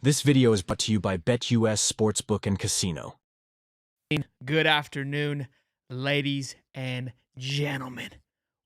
This video is brought to you by BetUS Sportsbook and Casino. Good afternoon, ladies and gentlemen.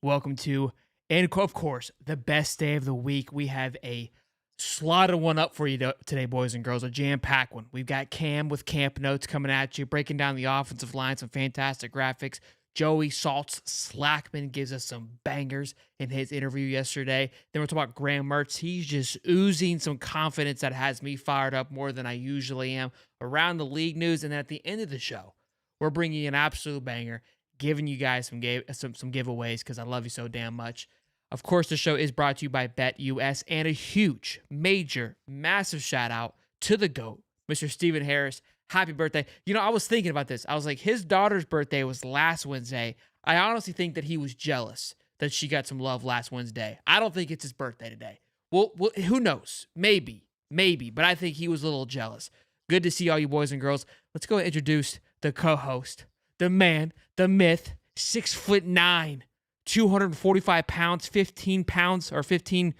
Welcome to, and of course, the best day of the week. We have a slotted one up for you today, boys and girls, a jam-packed one. We've got Cam with Camp Notes coming at you, breaking down the offensive line, some fantastic graphics. Joey Salt's Slackman gives us some bangers in his interview yesterday. Then we're talking about Graham Mertz. He's just oozing some confidence that has me fired up more than I usually am around the league news. And then at the end of the show, we're bringing you an absolute banger, giving you guys some giveaways because I love you so damn much. Of course, the show is brought to you by BetUS, and a huge, major, massive shout out to the GOAT, Mr. Stephen Harris. Happy birthday. You know, I was thinking about this. I was like, his daughter's birthday was last Wednesday. I honestly think that he was jealous that she got some love last Wednesday. I don't think it's his birthday today. Well, who knows? Maybe. But I think he was a little jealous. Good to see all you boys and girls. Let's go and introduce the co-host, the man, the myth, 6'9", 245 pounds, 15 pounds, or 15%,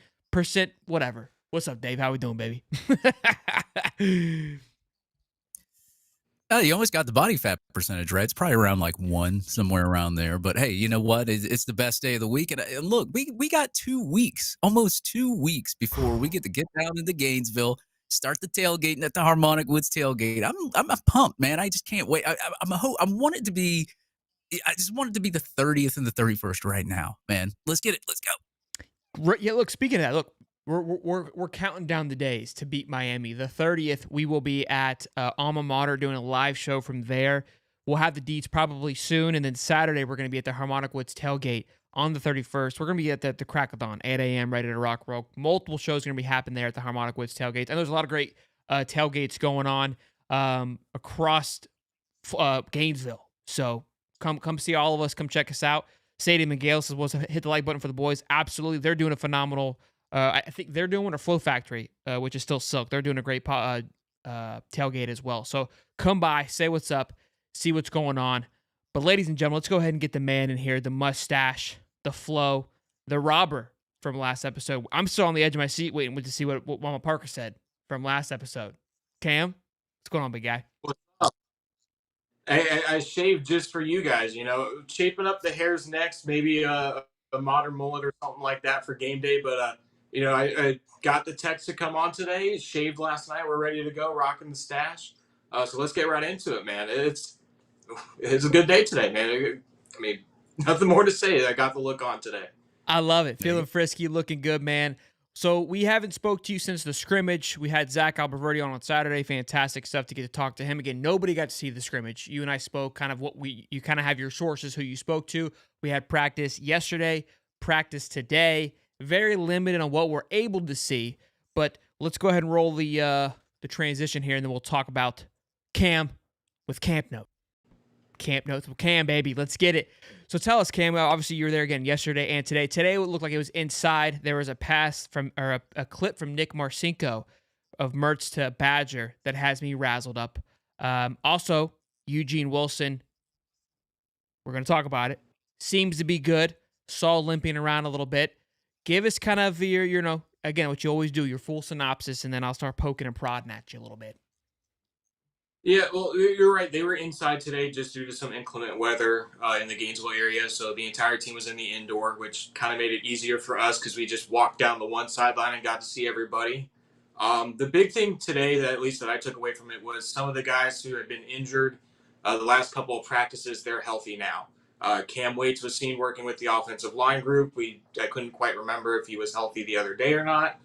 whatever. What's up, Dave? How we doing, baby? Oh, you almost got the body fat percentage right. It's probably around like 1, somewhere around there. But hey, you know what? It's the best day of the week. And look, we got 2 weeks, almost 2 weeks before we get to get down into Gainesville, start the tailgating at the Harmonic Woods tailgate. I'm pumped, man. I just can't wait. I want it to be. I just want it to be the 30th and the 31st right now, man. Let's get it. Let's go. Yeah, look, speaking of that, look, we're counting down the days to beat Miami. The 30th, we will be at Alma Mater doing a live show from there. We'll have the deets probably soon, and then Saturday we're going to be at the Harmonic Woods tailgate on the 31st. We're going to be at the Crackathon, 8 a.m., ready to rock roll. Multiple shows going to be happening there at the Harmonic Woods tailgates, and there's a lot of great tailgates going on across Gainesville. So come see all of us. Come check us out. Sadie McGale says, "Was hit the like button for the boys." Absolutely, they're doing a phenomenal. I think they're doing a Flow Factory, which is still silk. They're doing a great tailgate as well. So come by, say what's up, see what's going on. But ladies and gentlemen, let's go ahead and get the man in here, the mustache, the flow, the robber from last episode. I'm still on the edge of my seat waiting to see what Mama Parker said from last episode. Cam, what's going on, big guy? What's up? I shaved just for you guys, shaping up the hairs next, maybe a modern mullet or something like that for game day. But, I got the text to come on today, shaved last night. We're ready to go, rocking the stash. So let's get right into it, man. It's a good day today, man. I mean, nothing more to say. I got the look on today. I love it. Feeling frisky, looking good, man. So we haven't spoke to you since the scrimmage. We had Zach Alberverdi on Saturday. Fantastic stuff to get to talk to him again. Nobody got to see the scrimmage. You and I spoke kind of you kind of have your sources who you spoke to. We had practice yesterday, practice today. Very limited on what we're able to see. But let's go ahead and roll the transition here, and then we'll talk about Cam with Camp Note. Camp Notes with Cam, baby. Let's get it. So tell us, Cam, obviously you were there again yesterday and today. Today it looked like it was inside. There was a pass a clip from Nick Marcinko of Mertz to Badger that has me razzled up. Also, Eugene Wilson, we're going to talk about it. Seems to be good. Saw limping around a little bit. Give us kind of your, again, what you always do, your full synopsis, and then I'll start poking and prodding at you a little bit. Yeah, well, you're right. They were inside today just due to some inclement weather in the Gainesville area. So the entire team was in the indoor, which kind of made it easier for us because we just walked down the one sideline and got to see everybody. The big thing today, that at least that I took away from it, was some of the guys who had been injured the last couple of practices, they're healthy now. Cam Waits was seen working with the offensive line group. I couldn't quite remember if he was healthy the other day or not.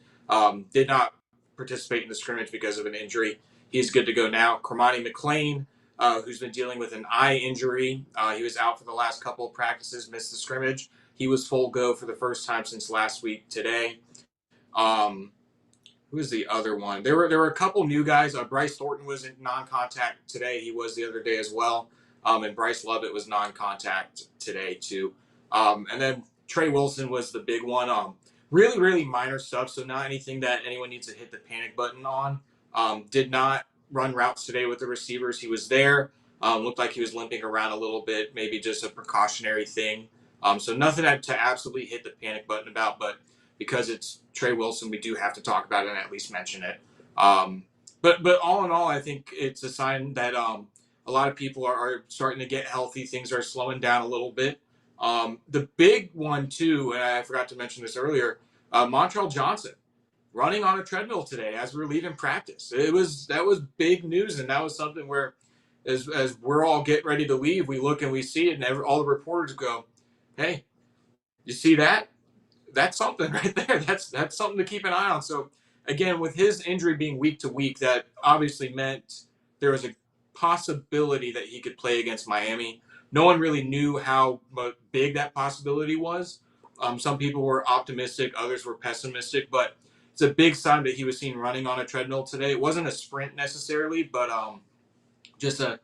Did not participate in the scrimmage because of an injury. He's good to go now. Cormani McLean, who's been dealing with an eye injury. He was out for the last couple of practices, missed the scrimmage. He was full go for the first time since last week today. Who was the other one? There were a couple new guys. Bryce Thornton was in non-contact today. He was the other day as well. And Bryce Lovett was non-contact today too. And then Trey Wilson was the big one. Really, really minor stuff, so not anything that anyone needs to hit the panic button on. Did not run routes today with the receivers. He was there. Looked like he was limping around a little bit, maybe just a precautionary thing. So nothing to absolutely hit the panic button about, but because it's Trey Wilson, we do have to talk about it and at least mention it. but all in all, I think it's a sign that a lot of people are starting to get healthy. Things are slowing down a little bit. The big one too, and I forgot to mention this earlier, Montrell Johnson running on a treadmill today as we were leaving practice. That was big news, and that was something where, as we're all getting ready to leave, we look and we see it, and all the reporters go, "Hey, you see that? That's something right there. That's something to keep an eye on." So again, with his injury being week to week, that obviously meant there was a possibility that he could play against Miami. No one really knew how big that possibility was. Some people were optimistic, others were pessimistic, but it's a big sign that he was seen running on a treadmill today. It wasn't a sprint necessarily, but just a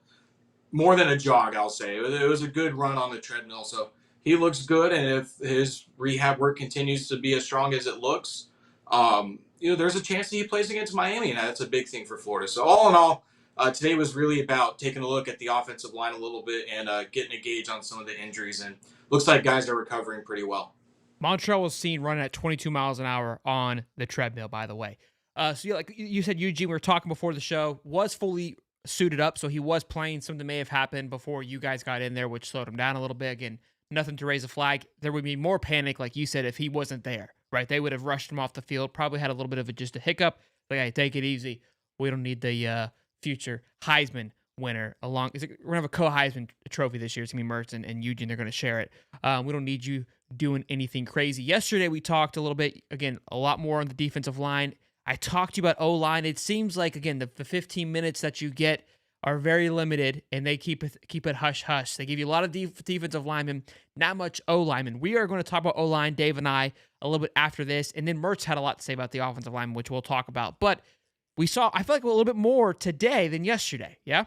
more than a jog, I'll say. It was a good run on the treadmill. So he looks good, and if his rehab work continues to be as strong as it looks, there's a chance that he plays against Miami, and that's a big thing for Florida. So all in all, today was really about taking a look at the offensive line a little bit and getting a gauge on some of the injuries, and looks like guys are recovering pretty well. Montrell was seen running at 22 miles an hour on the treadmill, by the way. So, like you said, Eugene, we were talking before the show, was fully suited up, so he was playing. Something may have happened before you guys got in there, which slowed him down a little bit. Again, nothing to raise a flag. There would be more panic, like you said, if he wasn't there, right? They would have rushed him off the field, probably had a little bit of just a hiccup. Like, hey, take it easy. We don't need the future Heisman winner along. We're going to have a co-Heisman trophy this year. It's going to be Mertz and Eugene. They're going to share it. We don't need you doing anything crazy. Yesterday, we talked a little bit, again, a lot more on the defensive line. I talked to you about O-line. It seems like, again, the 15 minutes that you get are very limited, and they keep it hush-hush. They give you a lot of defensive linemen, not much O-linemen. We are going to talk about O-line, Dave and I, a little bit after this, and then Mertz had a lot to say about the offensive linemen, which we'll talk about. But I feel like a little bit more today than yesterday, yeah?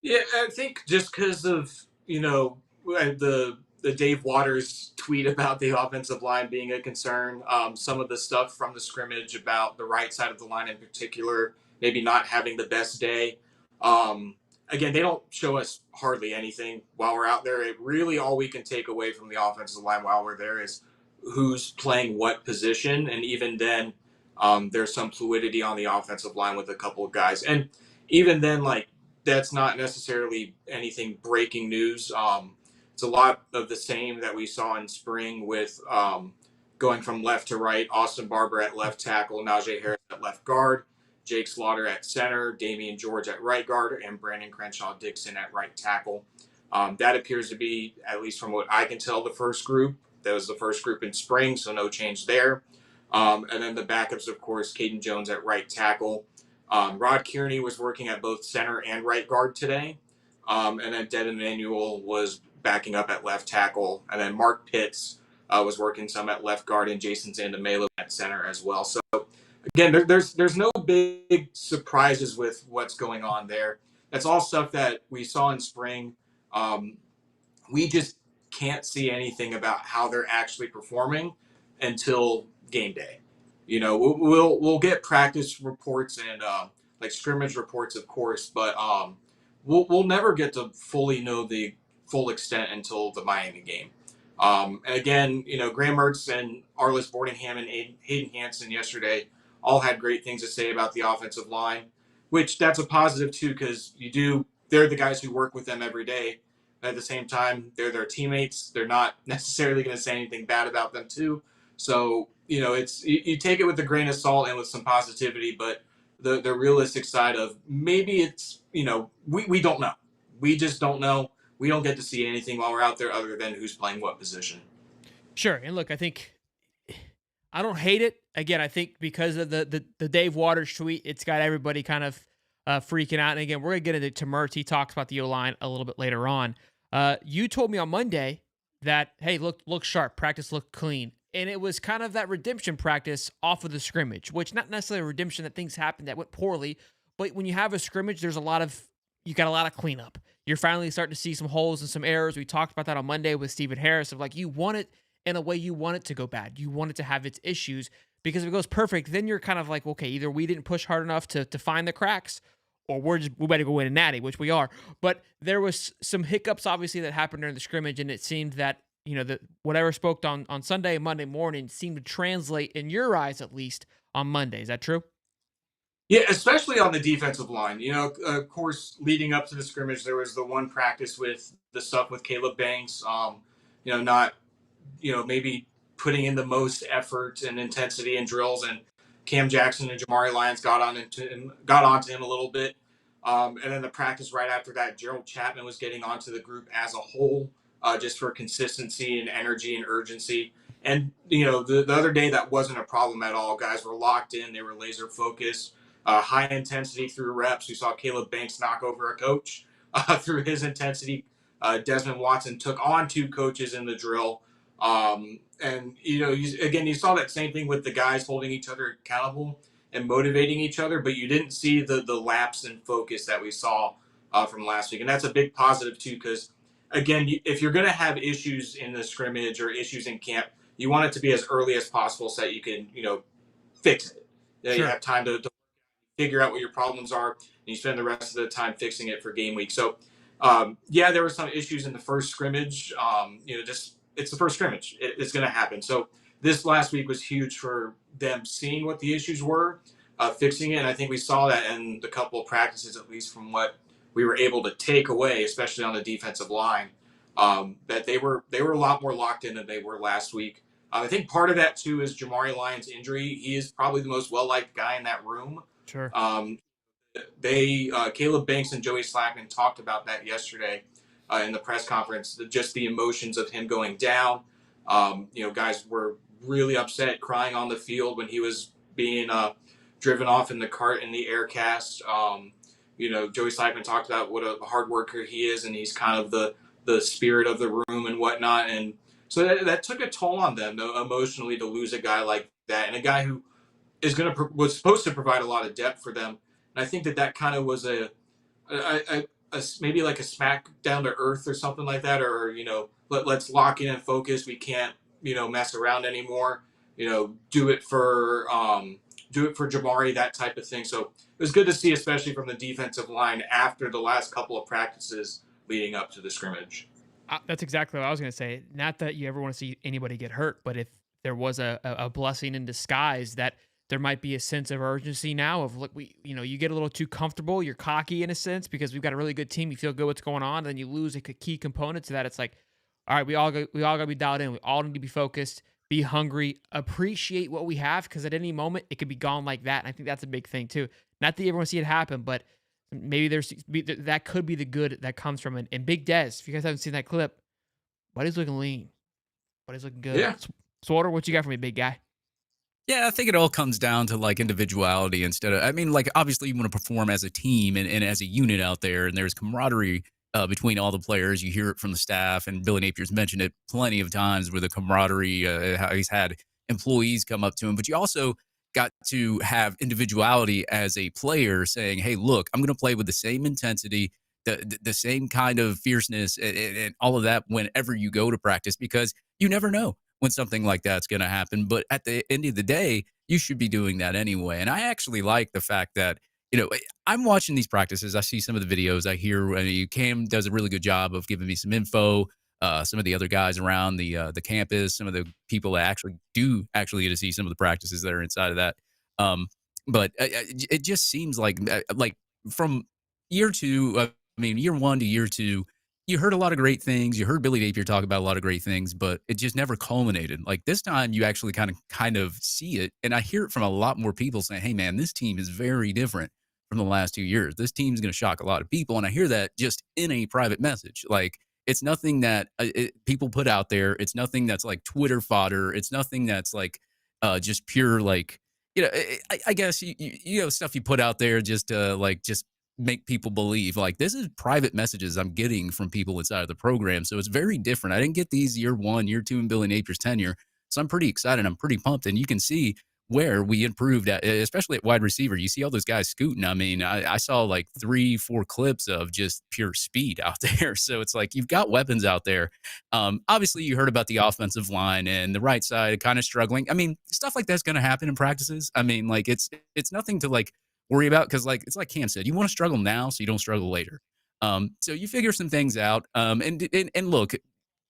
Yeah, I think just because of the Dave Waters tweet about the offensive line being a concern, some of the stuff from the scrimmage about the right side of the line in particular, maybe not having the best day. Again, they don't show us hardly anything while we're out there. It really all we can take away from the offensive line while we're there is who's playing what position, and even then, there's some fluidity on the offensive line with a couple of guys, and even then, like that's not necessarily anything breaking news. It's a lot of the same that we saw in spring with going from left to right. Austin Barber at left tackle, Najee Harris at left guard, Jake Slaughter at center, Damian George at right guard, and Brandon Crenshaw Dixon at right tackle. That appears to be, at least from what I can tell, the first group. That was the first group in spring, so no change there. And then the backups, of course, Caden Jones at right tackle. Rod Kearney was working at both center and right guard today. And then Devin Manuel was backing up at left tackle. And then Mark Pitts was working some at left guard, and Jason Zandamelo at center as well. So, again, there's no big surprises with what's going on there. That's all stuff that we saw in spring. We just can't see anything about how they're actually performing until game day. We'll get practice reports and like scrimmage reports, of course, but we'll never get to fully know the full extent until the Miami game. And again, Graham Mertz and Arliss Boardingham and Hayden Hansen yesterday all had great things to say about the offensive line, which that's a positive too, because they're the guys who work with them every day. At the same time, they're their teammates. They're not necessarily going to say anything bad about them too. So, it's you take it with a grain of salt and with some positivity, but the realistic side of maybe it's, we don't know. We just don't know. We don't get to see anything while we're out there other than who's playing what position. Sure. And look, I think I don't hate it. Again, I think because of the Dave Waters tweet, it's got everybody kind of freaking out. And again, we're going to get into Mertz. He talks about the O-line a little bit later on. You told me on Monday that, hey, look sharp. Practice looked clean. And it was kind of that redemption practice off of the scrimmage, which not necessarily a redemption that things happened that went poorly. But when you have a scrimmage, you got a lot of cleanup. You're finally starting to see some holes and some errors. We talked about that on Monday with Stephen Harris of like, you want it in a way you want it to go bad. You want it to have its issues, because if it goes perfect, then you're kind of like, okay, either we didn't push hard enough to find the cracks, or we better go win a natty, which we are. But there was some hiccups, obviously, that happened during the scrimmage, and it seemed that, whatever spoke on Sunday and Monday morning seemed to translate, in your eyes at least, on Monday. Is that true? Yeah, especially on the defensive line. Of course, leading up to the scrimmage, there was the one practice with the stuff with Caleb Banks. Not maybe putting in the most effort and intensity in drills, and Cam Jackson and Jamari Lyons got onto him a little bit. And then the practice right after that, Gerald Chapman was getting onto the group as a whole, just for consistency and energy and urgency. And the other day that wasn't a problem at all. Guys were locked in; they were laser focused, high intensity through reps. We saw Caleb Banks knock over a coach through his intensity. Desmond Watson took on two coaches in the drill. And you saw that same thing with the guys holding each other accountable and motivating each other, but you didn't see the lapse in focus that we saw from last week, and that's a big positive too. Because again, if you're going to have issues in the scrimmage or issues in camp, you want it to be as early as possible so that you can fix it. That you Sure. have time to figure out what your problems are, and you spend the rest of the time fixing it for game week. So, yeah, there were some issues in the first scrimmage. Just it's the first scrimmage; it's going to happen. So this last week was huge for them seeing what the issues were, fixing it, and I think we saw that in the couple of practices, at least from what we were able to take away, especially on the defensive line. That they were a lot more locked in than they were last week. I think part of that too is Jamari Lyons' injury. He is probably the most well liked guy in that room. Sure. Um, Caleb Banks and Joey Slackman talked about that yesterday in the press conference. Just the emotions of him going down. Guys were really upset, crying on the field when he was being driven off in the cart in the air cast. Joey Slackman talked about what a hard worker he is, and he's kind of the spirit of the room and whatnot. And so that took a toll on them emotionally to lose a guy like that, and a guy who was supposed to provide a lot of depth for them. And I think that kind of was maybe like a smack down to earth or something like that, or let's lock in and focus. We can't mess around anymore. Do it for Jamari, that type of thing. So it was good to see, especially from the defensive line after the last couple of practices leading up to the scrimmage. That's exactly what I was going to say. Not that you ever want to see anybody get hurt, but if there was a blessing in disguise, that there might be a sense of urgency now of, look, you get a little too comfortable, you're cocky in a sense because we've got a really good team, you feel good what's going on, then you lose a key component to that. It's like, all right, we all got to be dialed in, we all need to be focused, be hungry, appreciate what we have, because at any moment it could be gone like that. And I think that's a big thing too. Not that you ever want to see it happen, but maybe that could be the good that comes from it. And Big Des, if you guys haven't seen that clip, Buddy's looking lean. Buddy's looking good. Yeah. Swatter, what you got for me, big guy? Yeah, I think it all comes down to like individuality instead of, I mean, like obviously you want to perform as a team and as a unit out there, and there's camaraderie between all the players. You hear it from the staff, and Billy Napier's mentioned it plenty of times where the camaraderie, how he's had employees come up to him, but you also got to have individuality as a player saying, hey, look, I'm going to play with the same intensity, the same kind of fierceness and all of that whenever you go to practice, because you never know when something like that's going to happen. But at the end of the day, you should be doing that anyway. And I actually like the fact that, I'm watching these practices. I see some of the videos. I hear Cam does a really good job of giving me some info. Some of the other guys around the campus, some of the people that actually get to see some of the practices that are inside of that. But it just seems like from year two, I mean, year one to year two, you heard a lot of great things. You heard Billy Napier talk about a lot of great things, but it just never culminated. Like this time, you actually kind of see it, and I hear it from a lot more people saying, "Hey, man, this team is very different from the last 2 years. This team's going to shock a lot of people." And I hear that just in a private message. Like it's nothing that people put out there. It's nothing that's like Twitter fodder. It's nothing that's like just pure like I guess stuff you put out there just just make people believe. Like this is private messages I'm getting from people inside of the program, so it's very different. I didn't get these year one, year two in Billy Napier's tenure, so I'm pretty excited. I'm pretty pumped, and you can see where we improved at, especially at wide receiver. You see all those guys scooting. I mean, I saw like 3-4 clips of just pure speed out there. So it's like you've got weapons out there. Obviously, you heard about the offensive line and the right side kind of struggling. I mean, stuff like that's going to happen in practices. I mean, like it's nothing to like worry about, because like it's like Cam said, you want to struggle now so you don't struggle later. So you figure some things out. And look,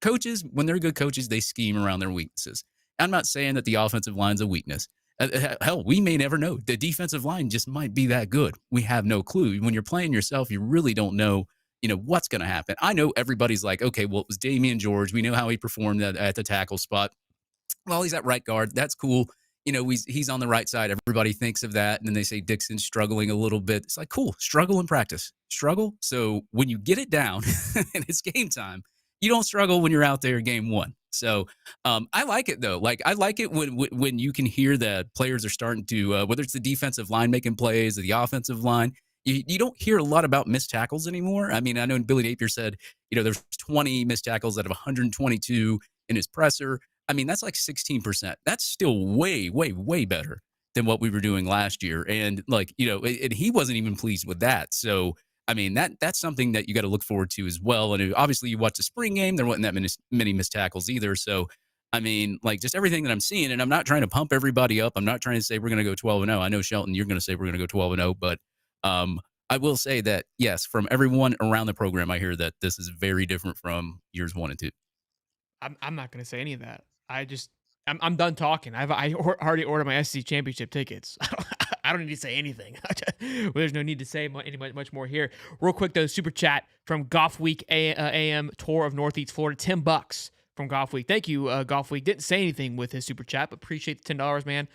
coaches, when they're good coaches, they scheme around their weaknesses. I'm not saying that the offensive line's a weakness. Hell, we may never know. The defensive line just might be that good. We have no clue. When you're playing yourself, you really don't know, what's going to happen. I know everybody's like, okay, well, it was Damian George. We know how he performed at the tackle spot. Well, he's at right guard. That's cool. He's on the right side. Everybody thinks of that. And then they say Dixon's struggling a little bit. It's like, cool, struggle in practice. Struggle. So when you get it down and it's game time, you don't struggle when you're out there game one. So I like it, though. Like, I like it when you can hear that players are starting to, whether it's the defensive line making plays or the offensive line, you don't hear a lot about missed tackles anymore. I mean, I know Billy Napier said, there's 20 missed tackles out of 122 in his presser. I mean, that's like 16%. That's still way, way, way better than what we were doing last year. And and he wasn't even pleased with that. So, I mean, that's something that you got to look forward to as well. And obviously you watch the spring game, there wasn't that many missed tackles either. So, I mean, just everything that I'm seeing, and I'm not trying to pump everybody up. I'm not trying to say we're going to go 12-0. I know, Shelton, you're going to say we're going to go 12-0, but I will say that, yes, from everyone around the program, I hear that this is very different from years 1 and 2. I'm not going to say any of that. I'm done talking. I already ordered my SEC championship tickets. I don't need to say anything. There's no need to say much more here. Real quick though, super chat from Golf Week AM Tour of Northeast Florida. $10 from Golf Week. Thank you, Golf Week. Didn't say anything with his super chat, but appreciate the $10, man.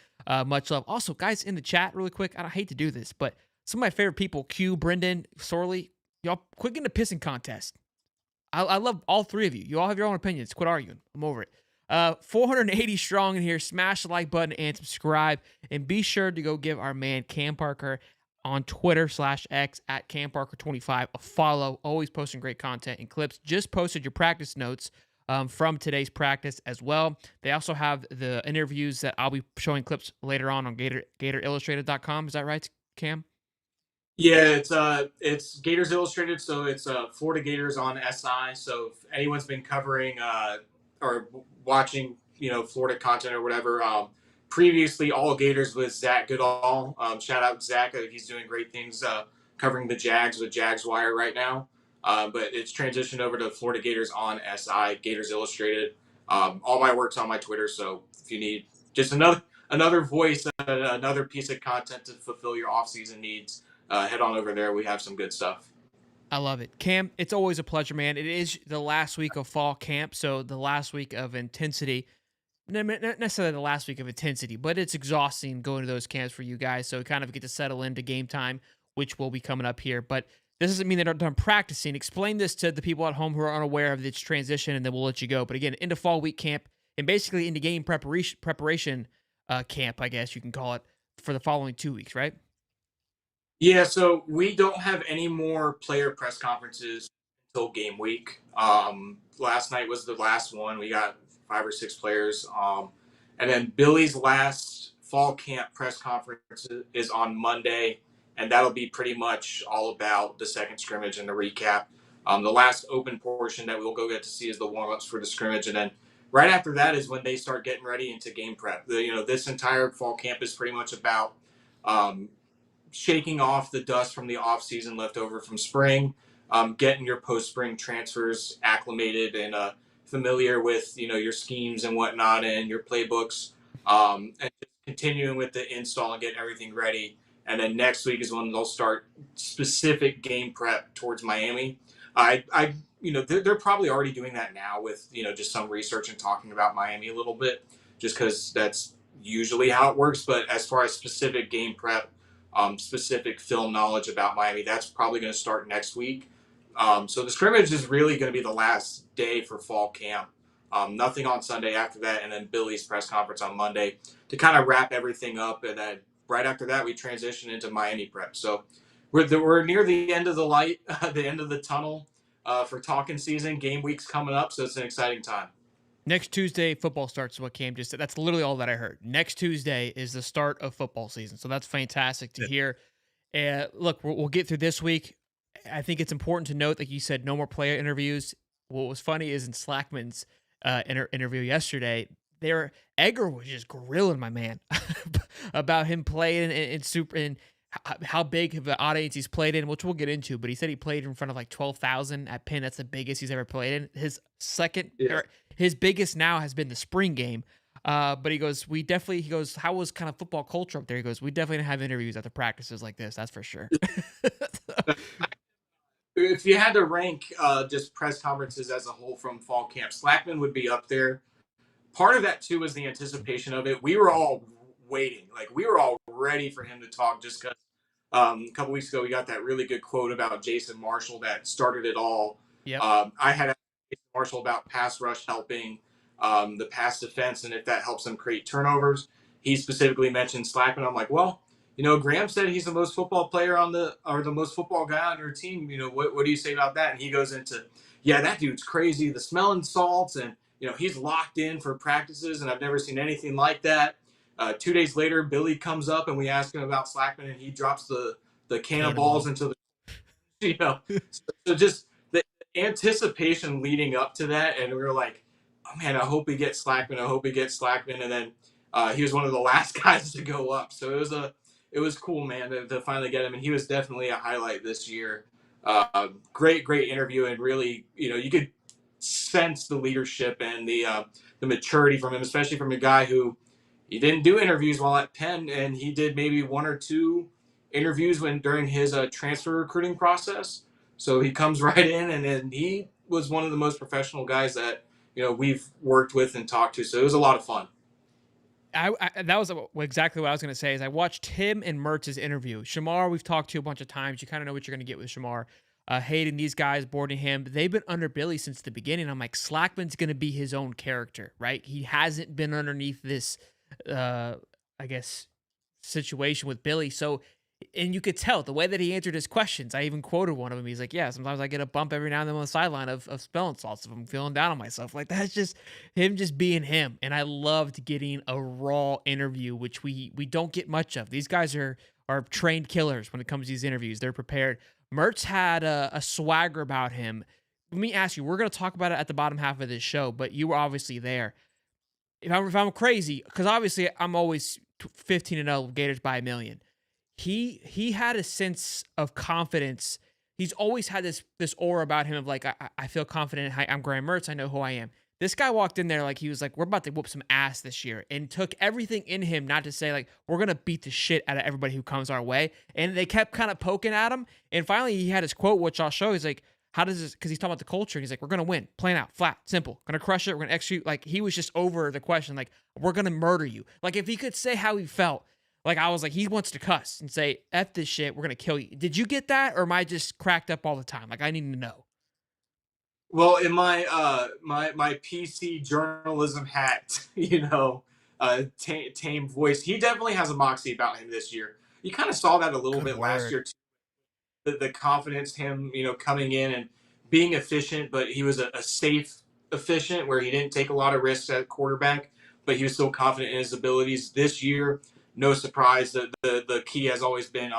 Much love. Also, guys in the chat, really quick. I hate to do this, but some of my favorite people, Q, Brendan, Sorley, y'all quit getting a pissing contest. I love all three of you. You all have your own opinions. Quit arguing. I'm over it. 480 strong in here. Smash the like button and subscribe. And be sure to go give our man Cam Parker on Twitter /X at CamParker25 a follow. Always posting great content and clips. Just posted your practice notes from today's practice as well. They also have the interviews that I'll be showing clips later on GatorIllustrated.com. Is that right, Cam? Yeah, it's Gators Illustrated, so it's Florida Gators on SI. So if anyone's been covering or watching, Florida content or whatever, previously all Gators was Zach Goodall. Shout out Zach, he's doing great things covering the Jags with Jags Wire right now. But it's transitioned over to Florida Gators on SI, Gators Illustrated. All my work's on my Twitter, so if you need just another voice, another piece of content to fulfill your off-season needs, head on over there. We have some good stuff. I love it. Cam, it's always a pleasure, man. It is the last week of fall camp, so the last week of intensity. Not necessarily the last week of intensity, but it's exhausting going to those camps for you guys, so we kind of get to settle into game time, which will be coming up here. But this doesn't mean they're done practicing. Explain this to the people at home who are unaware of its transition, and then we'll let you go. But again, into fall week camp, and basically into game preparation camp, I guess you can call it, for the following 2 weeks, right? Yeah, so we don't have any more player press conferences until game week. Last night was the last one. We got 5 or 6 players. And then Billy's last fall camp press conference is on Monday, and that'll be pretty much all about the second scrimmage and the recap. The last open portion that we'll go get to see is the warm-ups for the scrimmage, and then right after that is when they start getting ready into game prep. This entire fall camp is pretty much about shaking off the dust from the off season left over from spring, getting your post-spring transfers acclimated and familiar with your schemes and whatnot and your playbooks, and just continuing with the install and getting everything ready. And then next week is when they'll start specific game prep towards Miami. They're probably already doing that now with just some research and talking about Miami a little bit, just because that's usually how it works. But as far as specific game prep, specific film knowledge about Miami, that's probably going to start next week. So the scrimmage is really going to be the last day for fall camp. Nothing on Sunday after that, and then Billy's press conference on Monday to kind of wrap everything up. And then right after that, we transition into Miami prep. So we're near the end of the light, the end of the tunnel for talking season. Game week's coming up, so it's an exciting time. Next Tuesday, football starts, is what Cam just said. That's literally all that I heard. Next Tuesday is the start of football season, so that's fantastic to hear. Look, we'll get through this week. I think it's important to note, like you said, no more player interviews. What was funny is in Slackman's interview yesterday, Edgar was just grilling my man about him playing and how big of an audience he's played in, which we'll get into. But he said he played in front of like 12,000 at Penn. That's the biggest he's ever played in. His biggest now has been the spring game. But he goes, he goes, how was kind of football culture up there? He goes, we definitely didn't have interviews after practices like this. That's for sure. If you had to rank just press conferences as a whole from fall camp, Slackman would be up there. Part of that too was the anticipation of it. We were all waiting, like we were all ready for him to talk, just because a couple weeks ago we got that really good quote about Jason Marshall that started it all. Yep. I had Jason Marshall about pass rush helping the pass defense, and if that helps them create turnovers. He specifically mentioned Slackman. I'm like, well, Graham said he's the most football player the most football guy on your team. What do you say about that? And he goes into, yeah, that dude's crazy. The smelling salts, and he's locked in for practices, and I've never seen anything like that. 2 days later, Billy comes up, and we ask him about Slackman, and he drops the cannonballs into the, so just the anticipation leading up to that, and we were like, oh man, I hope we get Slackman. I hope we get Slackman, and then he was one of the last guys to go up. So it was cool, man, to finally get him, and he was definitely a highlight this year. Great interview, and really, you could sense the leadership and the maturity from him, especially from a guy who he didn't do interviews while at Penn, and he did maybe one or two interviews during his transfer recruiting process. So he comes right in, and then he was one of the most professional guys that we've worked with and talked to. So it was a lot of fun. That was exactly what I was going to say. Is I watched him and Mertz's interview. Shamar, we've talked to a bunch of times. You kind of know what you're going to get with Shamar. Hayden, these guys, boarding him. They've been under Billy since the beginning. I'm like, Slackman's going to be his own character, right? He hasn't been underneath this, I guess, situation with Billy. So, and you could tell the way that he answered his questions. I even quoted one of them. He's like, yeah, sometimes I get a bump every now and then on the sideline of smelling salts if I'm feeling down on myself. Like, that's just him just being him. And I loved getting a raw interview, which we don't get much of. These guys are trained killers when it comes to these interviews. They're prepared. Mertz had a swagger about him. Let me ask you, we're going to talk about it at the bottom half of this show, but you were obviously there. If I'm crazy, because obviously I'm always 15-0 Gators by a million. He had a sense of confidence. He's always had this aura about him of like, I feel confident. I'm Graham Mertz. I know who I am. This guy walked in there like he was like, we're about to whoop some ass this year, and took everything in him not to say like, we're going to beat the shit out of everybody who comes our way. And they kept kind of poking at him. And finally he had his quote, which I'll show. He's like, how does this, because he's talking about the culture. And he's like, we're going to win. Plain out, flat, simple. Going to crush it. We're going to execute. Like, he was just over the question. Like, we're going to murder you. Like, if he could say how he felt, like, I was like, he wants to cuss and say, F this shit, we're going to kill you. Did you get that, or am I just cracked up all the time? Like, I need to know. Well, in my my PC journalism hat, tame voice, he definitely has a moxie about him this year. You kind of saw that a little bit last year, too. The confidence, him, coming in and being efficient, but he was a safe efficient where he didn't take a lot of risks at quarterback, but he was still confident in his abilities. This year, no surprise, the key has always been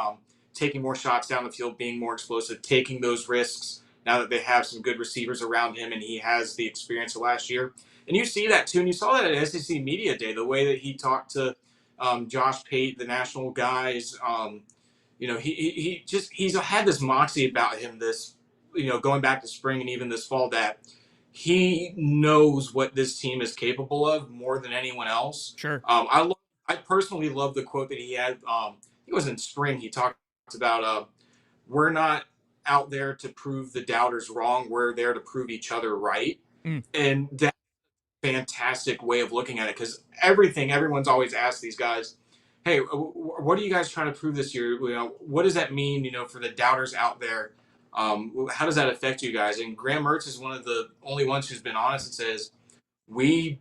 taking more shots down the field, being more explosive, taking those risks now that they have some good receivers around him and he has the experience of last year. And you see that too, and you saw that at SEC Media Day, the way that he talked to Josh Pate, the national guys. He's had this moxie about him this, going back to spring and even this fall, that he knows what this team is capable of more than anyone else. Sure. I personally love the quote that he had. It was in spring. He talked about, we're not out there to prove the doubters wrong. We're there to prove each other right. And that's a fantastic way of looking at it, because everyone's always asked these guys, hey, what are you guys trying to prove this year? What does that mean, for the doubters out there? How does that affect you guys? And Graham Mertz is one of the only ones who's been honest and says, we're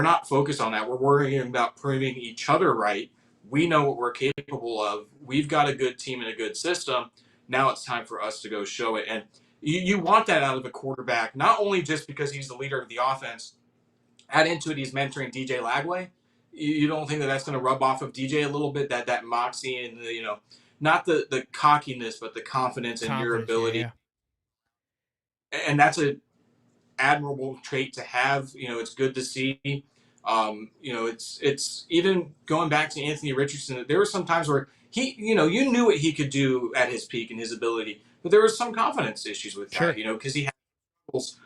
not focused on that. We're worrying about proving each other right. We know what we're capable of. We've got a good team and a good system. Now it's time for us to go show it. And you want that out of a quarterback, not only just because he's the leader of the offense. Add into it, he's mentoring DJ Lagway. You don't think that that's going to rub off of DJ a little bit, that moxie and not the cockiness, but the confidence in your ability. Yeah. And that's an admirable trait to have. It's good to see. It's even going back to Anthony Richardson. There were some times where he, you knew what he could do at his peak and his ability, but there was some confidence issues with that, because he had troubles.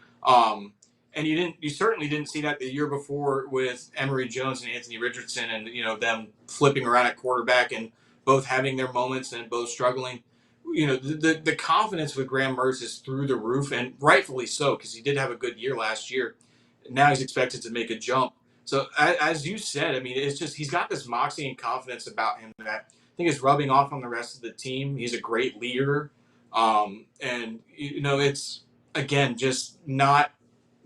And you certainly didn't see that the year before with Emory Jones and Anthony Richardson, and them flipping around at quarterback and both having their moments and both struggling. The confidence with Graham Mertz is through the roof, and rightfully so, because he did have a good year last year. Now he's expected to make a jump. So as you said, I mean, it's just he's got this moxie and confidence about him that I think is rubbing off on the rest of the team. He's a great leader, and it's again just not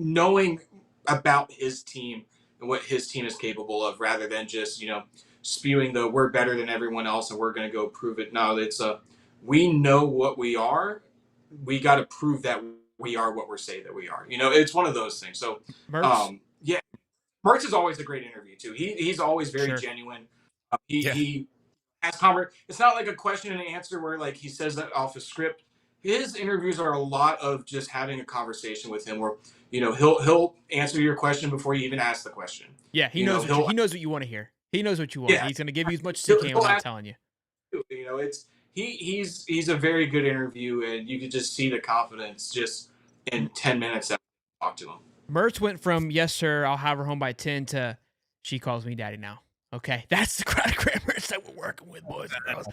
knowing about his team and what his team is capable of, rather than just spewing the "we're better than everyone else and we're going to go prove it." No, it's we know what we are. We got to prove that we are what we're saying that we are. It's one of those things. So, Mertz, yeah, Mertz is always a great interview too. He's always very sure. genuine. He Yeah. he has It's not like a question and answer where like he says that off a script. His interviews are a lot of just having a conversation with him, where he'll answer your question before you even ask the question. Yeah, he knows he knows what you want to hear. He knows what you want. Yeah. He's going to give you as much as he can without telling you. It's he's a very good interview, and you could just see the confidence just in 10 minutes after you talk to him. Mertz went from "yes sir, I'll have her home by 10" to "she calls me daddy now." Okay, that's the kind of Graham Mertz that we're working with, boys and girls.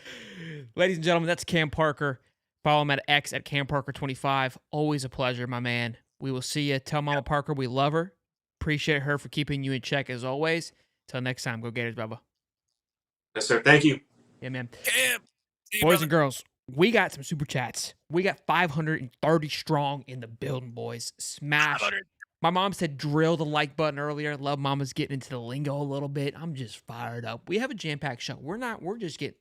Ladies and gentlemen, that's Cam Parker. Follow him at X at CamParker25. Always a pleasure, my man. We will see you. Tell Mama Parker we love her. Appreciate her for keeping you in check as always. Till next time, go Gators, Bubba. Yes, sir. Thank you. Yeah, man. Cam. See you, Boys brother. and girls, we got some super chats. We got 530 strong in the building, boys. Smash. 500. My mom said drill the like button earlier. Love Mama's getting into the lingo a little bit. I'm just fired up. We have a jam-packed show.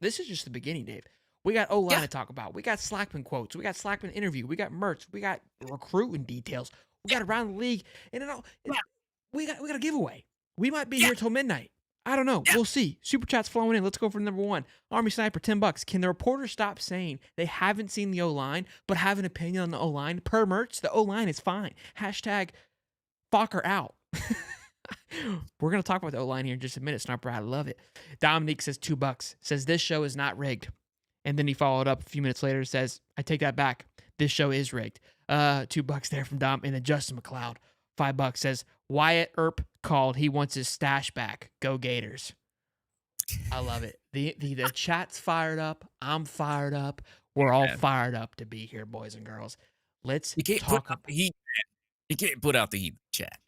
This is just the beginning, Dave. We got O-line to talk about. We got Slackman quotes. We got Slackman interview. We got Mertz. We got recruiting details. We got around the league. And we got a giveaway. We might be here till midnight. I don't know. We'll see. Super chat's flowing in. Let's go for number one. Army Sniper, $10. Can the reporters stop saying they haven't seen the O-line, but have an opinion on the O-line? Per Mertz, the O-line is fine. Hashtag Fokker out. We're going to talk about the O-line here in just a minute, Sniper. I love it. Dominique says $2. Says this show is not rigged. And then he followed up a few minutes later, says, I take that back. This show is rigged. $2 there from Dom. And then Justin McLeod, $5 says, Wyatt Earp called. He wants his stash back. Go Gators. I love it. The chat's fired up. I'm fired up. We're all fired up to be here, boys and girls. Let's talk about the heat. You can't put out the heat chat.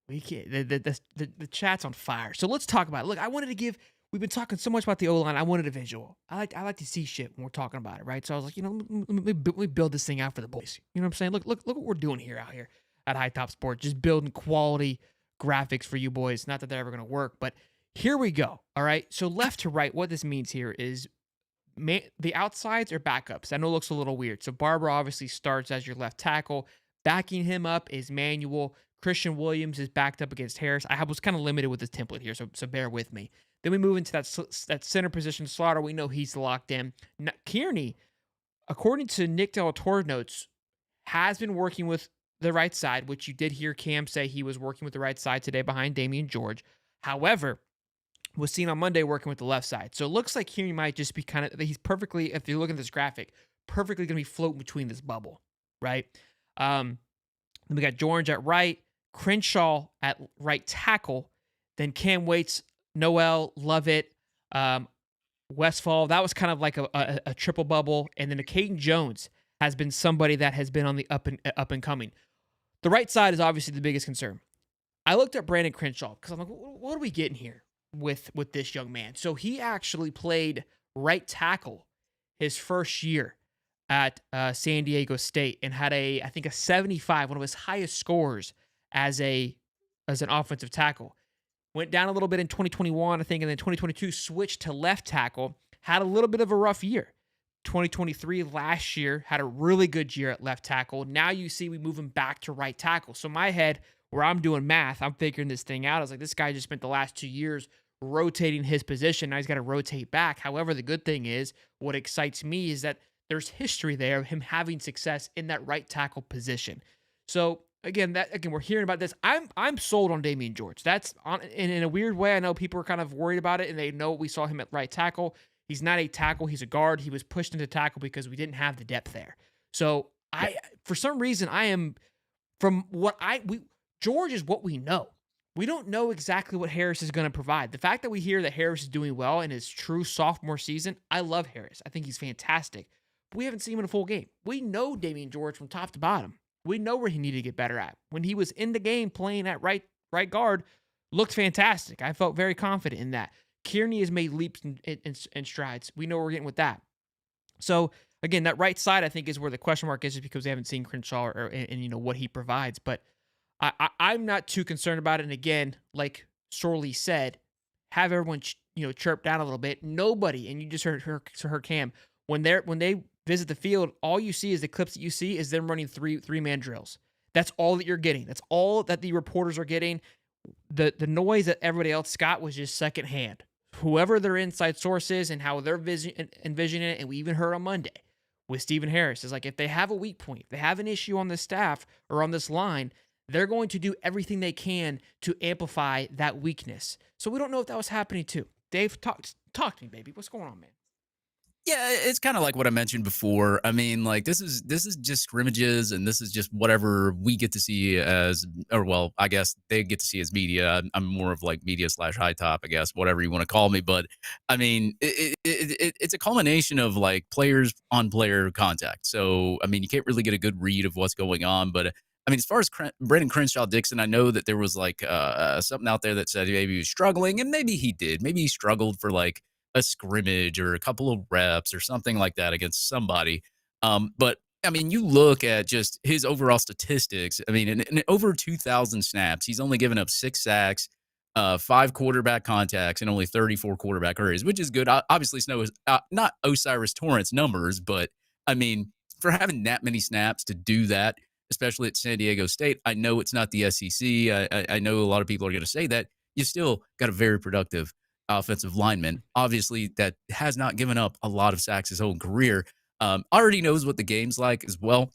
We can't. The chat's on fire. So let's talk about it. Look, I wanted to give. We've been talking so much about the O-line. I wanted a visual. I like to see shit when we're talking about it, right? So I was like, let me build this thing out for the boys. You know what I'm saying? Look what we're doing here out here at High Top Sports. Just building quality graphics for you boys. Not that they're ever going to work, but here we go. All right. So left to right, what this means here is the outsides are backups. I know it looks a little weird. So Barber obviously starts as your left tackle. Backing him up is Manuel. Christian Williams is backed up against Harris. I was kind of limited with this template here, so bear with me. Then we move into that center position. Slaughter, we know he's locked in. Now, Kearney, according to Nick Delatorre's notes, has been working with the right side, which you did hear Cam say he was working with the right side today behind Damian George. However, was seen on Monday working with the left side. So it looks like Kearney might just be he's perfectly, if you're looking at this graphic, perfectly going to be floating between this bubble, right? Then we got George at right, Crenshaw at right tackle, then Cam Waits, Noel, Lovett, Westfall. That was kind of like a triple bubble. And then Caden Jones has been somebody that has been on the up and coming. The right side is obviously the biggest concern. I looked at Brandon Crenshaw because I'm like, what are we getting here with this young man? So he actually played right tackle his first year at San Diego State and had I think a 75, one of his highest scores as an offensive tackle. Went down a little bit in 2021, I think, and then 2022 switched to left tackle. Had a little bit of a rough year. 2023 last year had a really good year at left tackle. Now you see we move him back to right tackle. So my head, where I'm doing math, I'm figuring this thing out. I was like, this guy just spent the last 2 years rotating his position. Now he's got to rotate back. However, the good thing is, what excites me is that there's history there of him having success in that right tackle position. So again, we're hearing about this. I'm sold on Damian George. That's on in a weird way. I know people are kind of worried about it, and they know we saw him at right tackle. He's not a tackle. He's a guard. He was pushed into tackle because we didn't have the depth there. So for some reason, I am from what George is what we know. We don't know exactly what Harris is going to provide. The fact that we hear that Harris is doing well in his true sophomore season, I love Harris. I think he's fantastic. But we haven't seen him in a full game. We know Damian George from top to bottom. We know where he needed to get better at. When he was in the game playing at right guard, looked fantastic. I felt very confident in that. Kearney has made leaps and strides. We know where we're getting with that. So again, that right side I think is where the question mark is, just because we haven't seen Crenshaw and what he provides. But I'm not too concerned about it. And again, like Sorley said, have everyone chirp down a little bit. Nobody, and you just heard Cam, when they visit the field, all you see is the clips that you see is them running three-man drills. That's all that you're getting. That's all that the reporters are getting. The noise that everybody else got was just secondhand. Whoever their inside source is and how they're envisioning it, and we even heard on Monday with Stephen Harris, is like if they have a weak point, if they have an issue on the staff or on this line, they're going to do everything they can to amplify that weakness. So we don't know if that was happening too. Dave, talk to me, baby. What's going on, man? Yeah, it's kind of like what I mentioned before. I mean, like this is just scrimmages, and this is just whatever we get to see as, or well, I guess they get to see as media. I'm more of like media / high top, I guess, whatever you want to call me. But I mean, it's a culmination of like players on player contact. So I mean, you can't really get a good read of what's going on. But I mean, as far as Brendan Crenshaw Dixon, I know that there was like something out there that said maybe he was struggling, and maybe he did. Maybe he struggled for like a scrimmage or a couple of reps or something like that against somebody. But I mean, you look at just his overall statistics. I mean, in over 2,000 snaps, he's only given up 6 sacks, 5 quarterback contacts, and only 34 quarterback hurries, which is good. Obviously, Snow is not Osiris Torrance numbers, but I mean, for having that many snaps to do that, especially at San Diego State, I know it's not the SEC. I know a lot of people are going to say that. You still got a very productive offensive lineman, obviously, that has not given up a lot of sacks his whole career. Already knows what the game's like as well.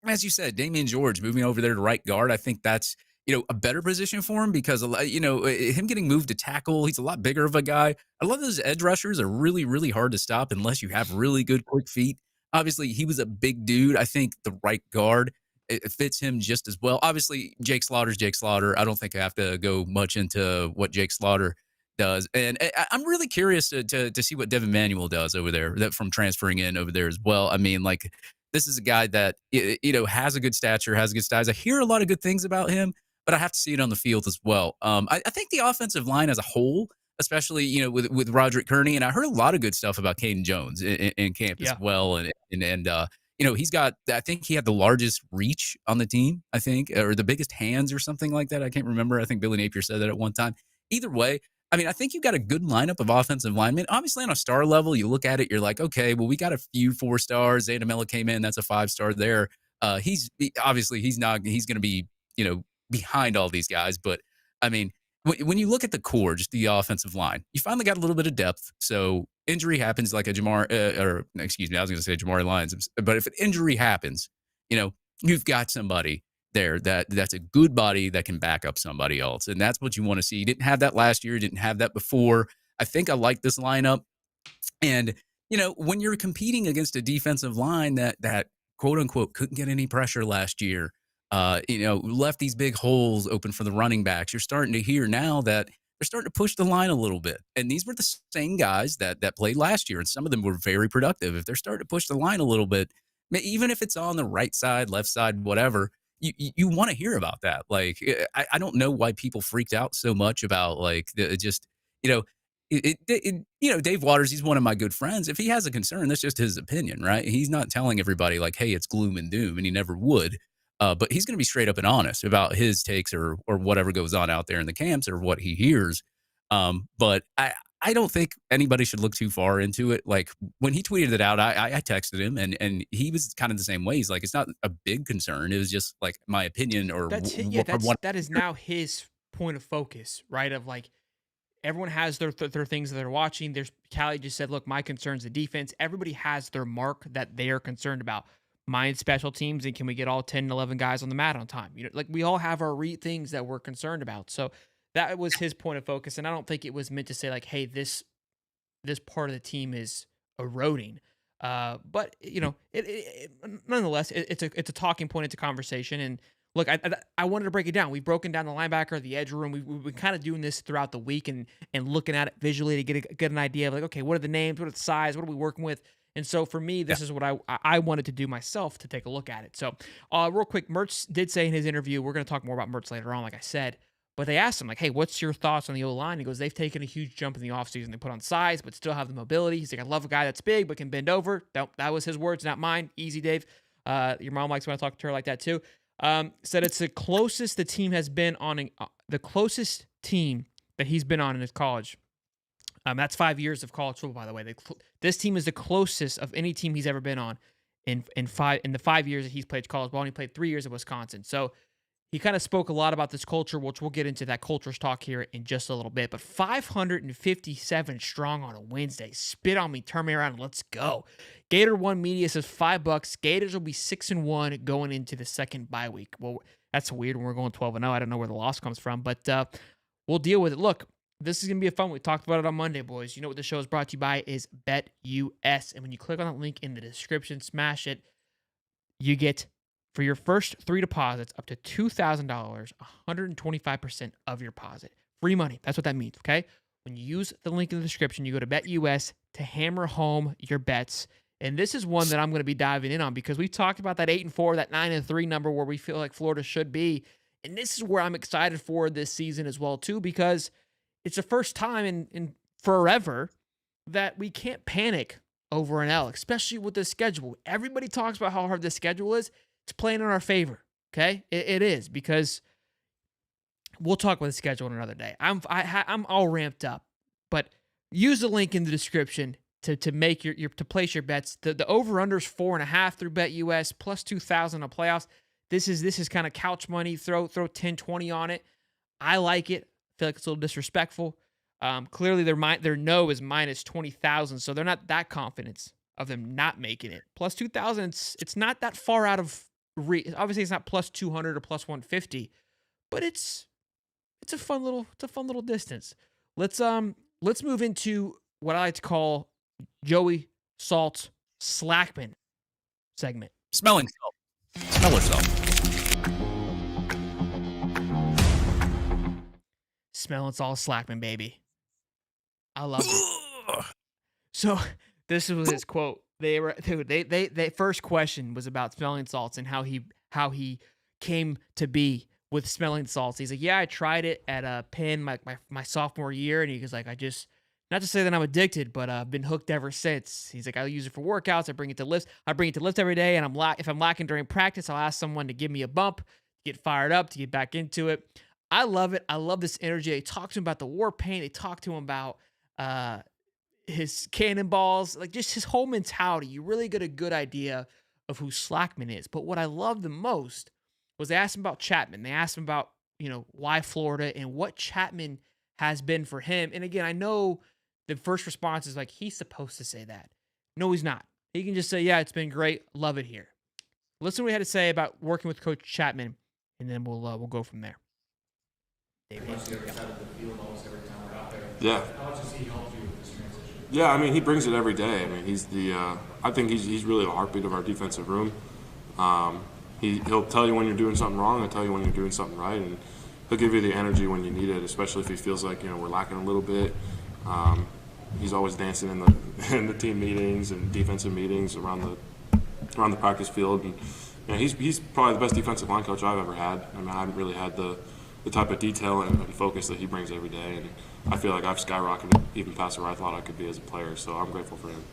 As you said, Damian George moving over there to right guard, I think that's a better position for him because him getting moved to tackle, he's a lot bigger of a guy. A lot of those edge rushers are really, really hard to stop unless you have really good quick feet. Obviously, he was a big dude. I think the right guard, it fits him just as well. Obviously, Jake Slaughter's Jake Slaughter. I don't think I have to go much into what Jake Slaughter does. And I'm really curious to see what Devin Manuel does over there, that from transferring in over there as well. I mean, like, this is a guy that, has a good stature, has good styles. I hear a lot of good things about him, but I have to see it on the field as well. I think the offensive line as a whole, especially, with Roderick Kearney, and I heard a lot of good stuff about Caden Jones in camp as well. And he's got, I think he had the largest reach on the team, I think, or the biggest hands or something like that. I can't remember. I think Billy Napier said that at one time. Either way, I mean, I think you've got a good lineup of offensive linemen. Obviously, on a star level, you look at it, you're like, okay, well, we got a few 4 stars. Zanamella came in, that's a 5-star there. He's going to be, behind all these guys. But I mean, when you look at the core, just the offensive line, you finally got a little bit of depth. So injury happens like a Jamari Lyons. But if an injury happens, you've got somebody there that's a good body that can back up somebody else. And that's what you want to see. You didn't have that last year. You didn't have that before. I think I like this lineup. And, when you're competing against a defensive line that quote unquote couldn't get any pressure last year, left these big holes open for the running backs, you're starting to hear now that they're starting to push the line a little bit. And these were the same guys that played last year. And some of them were very productive. If they're starting to push the line a little bit, even if it's on the right side, left side, whatever, you want to hear about that. Like, I don't know why people freaked out so much about like Dave Waters. He's one of my good friends. If he has a concern, that's just his opinion, right? He's not telling everybody like, hey, it's gloom and doom, and he never would. But he's going to be straight up and honest about his takes or whatever goes on out there in the camps or what he hears. But I don't think anybody should look too far into it. Like when he tweeted it out, I texted him and he was kind of the same way. He's like, it's not a big concern. It was just like my opinion or that is now his point of focus, right? Of like, everyone has their things that they're watching. Callie just said, look, my concern's the defense. Everybody has their mark that they are concerned about. Mine special teams, and can we get all 10, 11 guys on the mat on time? Like we all have our things that we're concerned about. So that was his point of focus. And I don't think it was meant to say like, hey, this part of the team is eroding. But nonetheless, it's a talking point, it's a conversation. And look, I wanted to break it down. We've broken down the linebacker, the edge room. We've been kind of doing this throughout the week and looking at it visually to get an idea of like, okay, what are the names? What are the size? What are we working with? And so for me, this is what I wanted to do myself to take a look at it. So real quick, Mertz did say in his interview, we're going to talk more about Mertz later on, like I said, but they asked him like, hey, what's your thoughts on the O-line? He goes, they've taken a huge jump in the offseason. They put on size, but still have the mobility. He's like, I love a guy that's big, but can bend over. That was his words, not mine. Easy, Dave. Your mom likes when I talk to her like that too. Said it's the closest the team has been on, the closest team that he's been on in his college. That's 5 years of college football, by the way. This team is the closest of any team he's ever been on in the 5 years that he's played college ball, and he played 3 years at Wisconsin. So he kind of spoke a lot about this culture, which we'll get into that culture talk here in just a little bit. But 557 strong on a Wednesday. Spit on me, turn me around, and let's go. Gator One Media says $5. Gators will be 6-1 going into the second bye week. Well, that's weird when we're going 12-0. I don't know where the loss comes from, but we'll deal with it. Look, this is going to be a fun one. We talked about it on Monday, boys. You know what the show is brought to you by is BetUS. And when you click on that link in the description, smash it, you get, for your first 3 deposits, up to $2,000, 125% of your deposit. Free money. That's what that means, okay? When you use the link in the description, you go to BetUS to hammer home your bets. And this is one that I'm going to be diving in on because we've talked about that 8-4, that 9-3 number where we feel like Florida should be. And this is where I'm excited for this season as well, too, because it's the first time in forever that we can't panic over an L, especially with the schedule. Everybody talks about how hard the schedule is. It's playing in our favor, okay? It is, because we'll talk about the schedule another day. I'm all ramped up, but use the link in the description to make to place your bets. The over/under is 4.5 through BetUS, plus 2,000 on playoffs. This is kind of couch money. Throw 10, 20 on it. I like it. I feel like it's a little disrespectful. Clearly their no is minus 20,000, so they're not that confident of them not making it. Plus 2,000, it's not that far out of reach. Obviously, it's not plus 200 or plus 150, but it's a fun little distance. Let's move into what I like to call Joey Salt's Slackman segment. Smelling salt. Smell yourself. Smelling salt Slackman, baby. I love it. So this was his quote. They first question was about smelling salts and how he came to be with smelling salts. He's like, yeah, I tried it at Penn my sophomore year, and he was like, not to say that I'm addicted, but I've been hooked ever since. He's like, I use it for workouts. I bring it to lifts. I bring it to lifts every day, and if I'm lacking during practice, I'll ask someone to give me a bump, get fired up, to get back into it. I love it. I love this energy. They talk to him about the war paint. They talk to him about his cannonballs, like just his whole mentality. You really get a good idea of who Slackman is. But what I love the most was they asked him about Chapman. They asked him about, why Florida and what Chapman has been for him. And again, I know the first response is like, he's supposed to say that. No, he's not. He can just say, yeah, it's been great. Love it here. Listen to what he had to say about working with Coach Chapman, and then we'll go from there. Yeah. Yeah, I mean, he brings it every day. I mean, he's I think he's really the heartbeat of our defensive room. He'll tell you when you're doing something wrong and tell you when you're doing something right, and he'll give you the energy when you need it, especially if he feels like we're lacking a little bit. He's always dancing in the team meetings and defensive meetings around the practice field, and he's probably the best defensive line coach I've ever had. I mean, I haven't really had the type of detail and focus that he brings every day, and I feel like I've skyrocketed even past where I thought I could be as a player. So I'm grateful for him.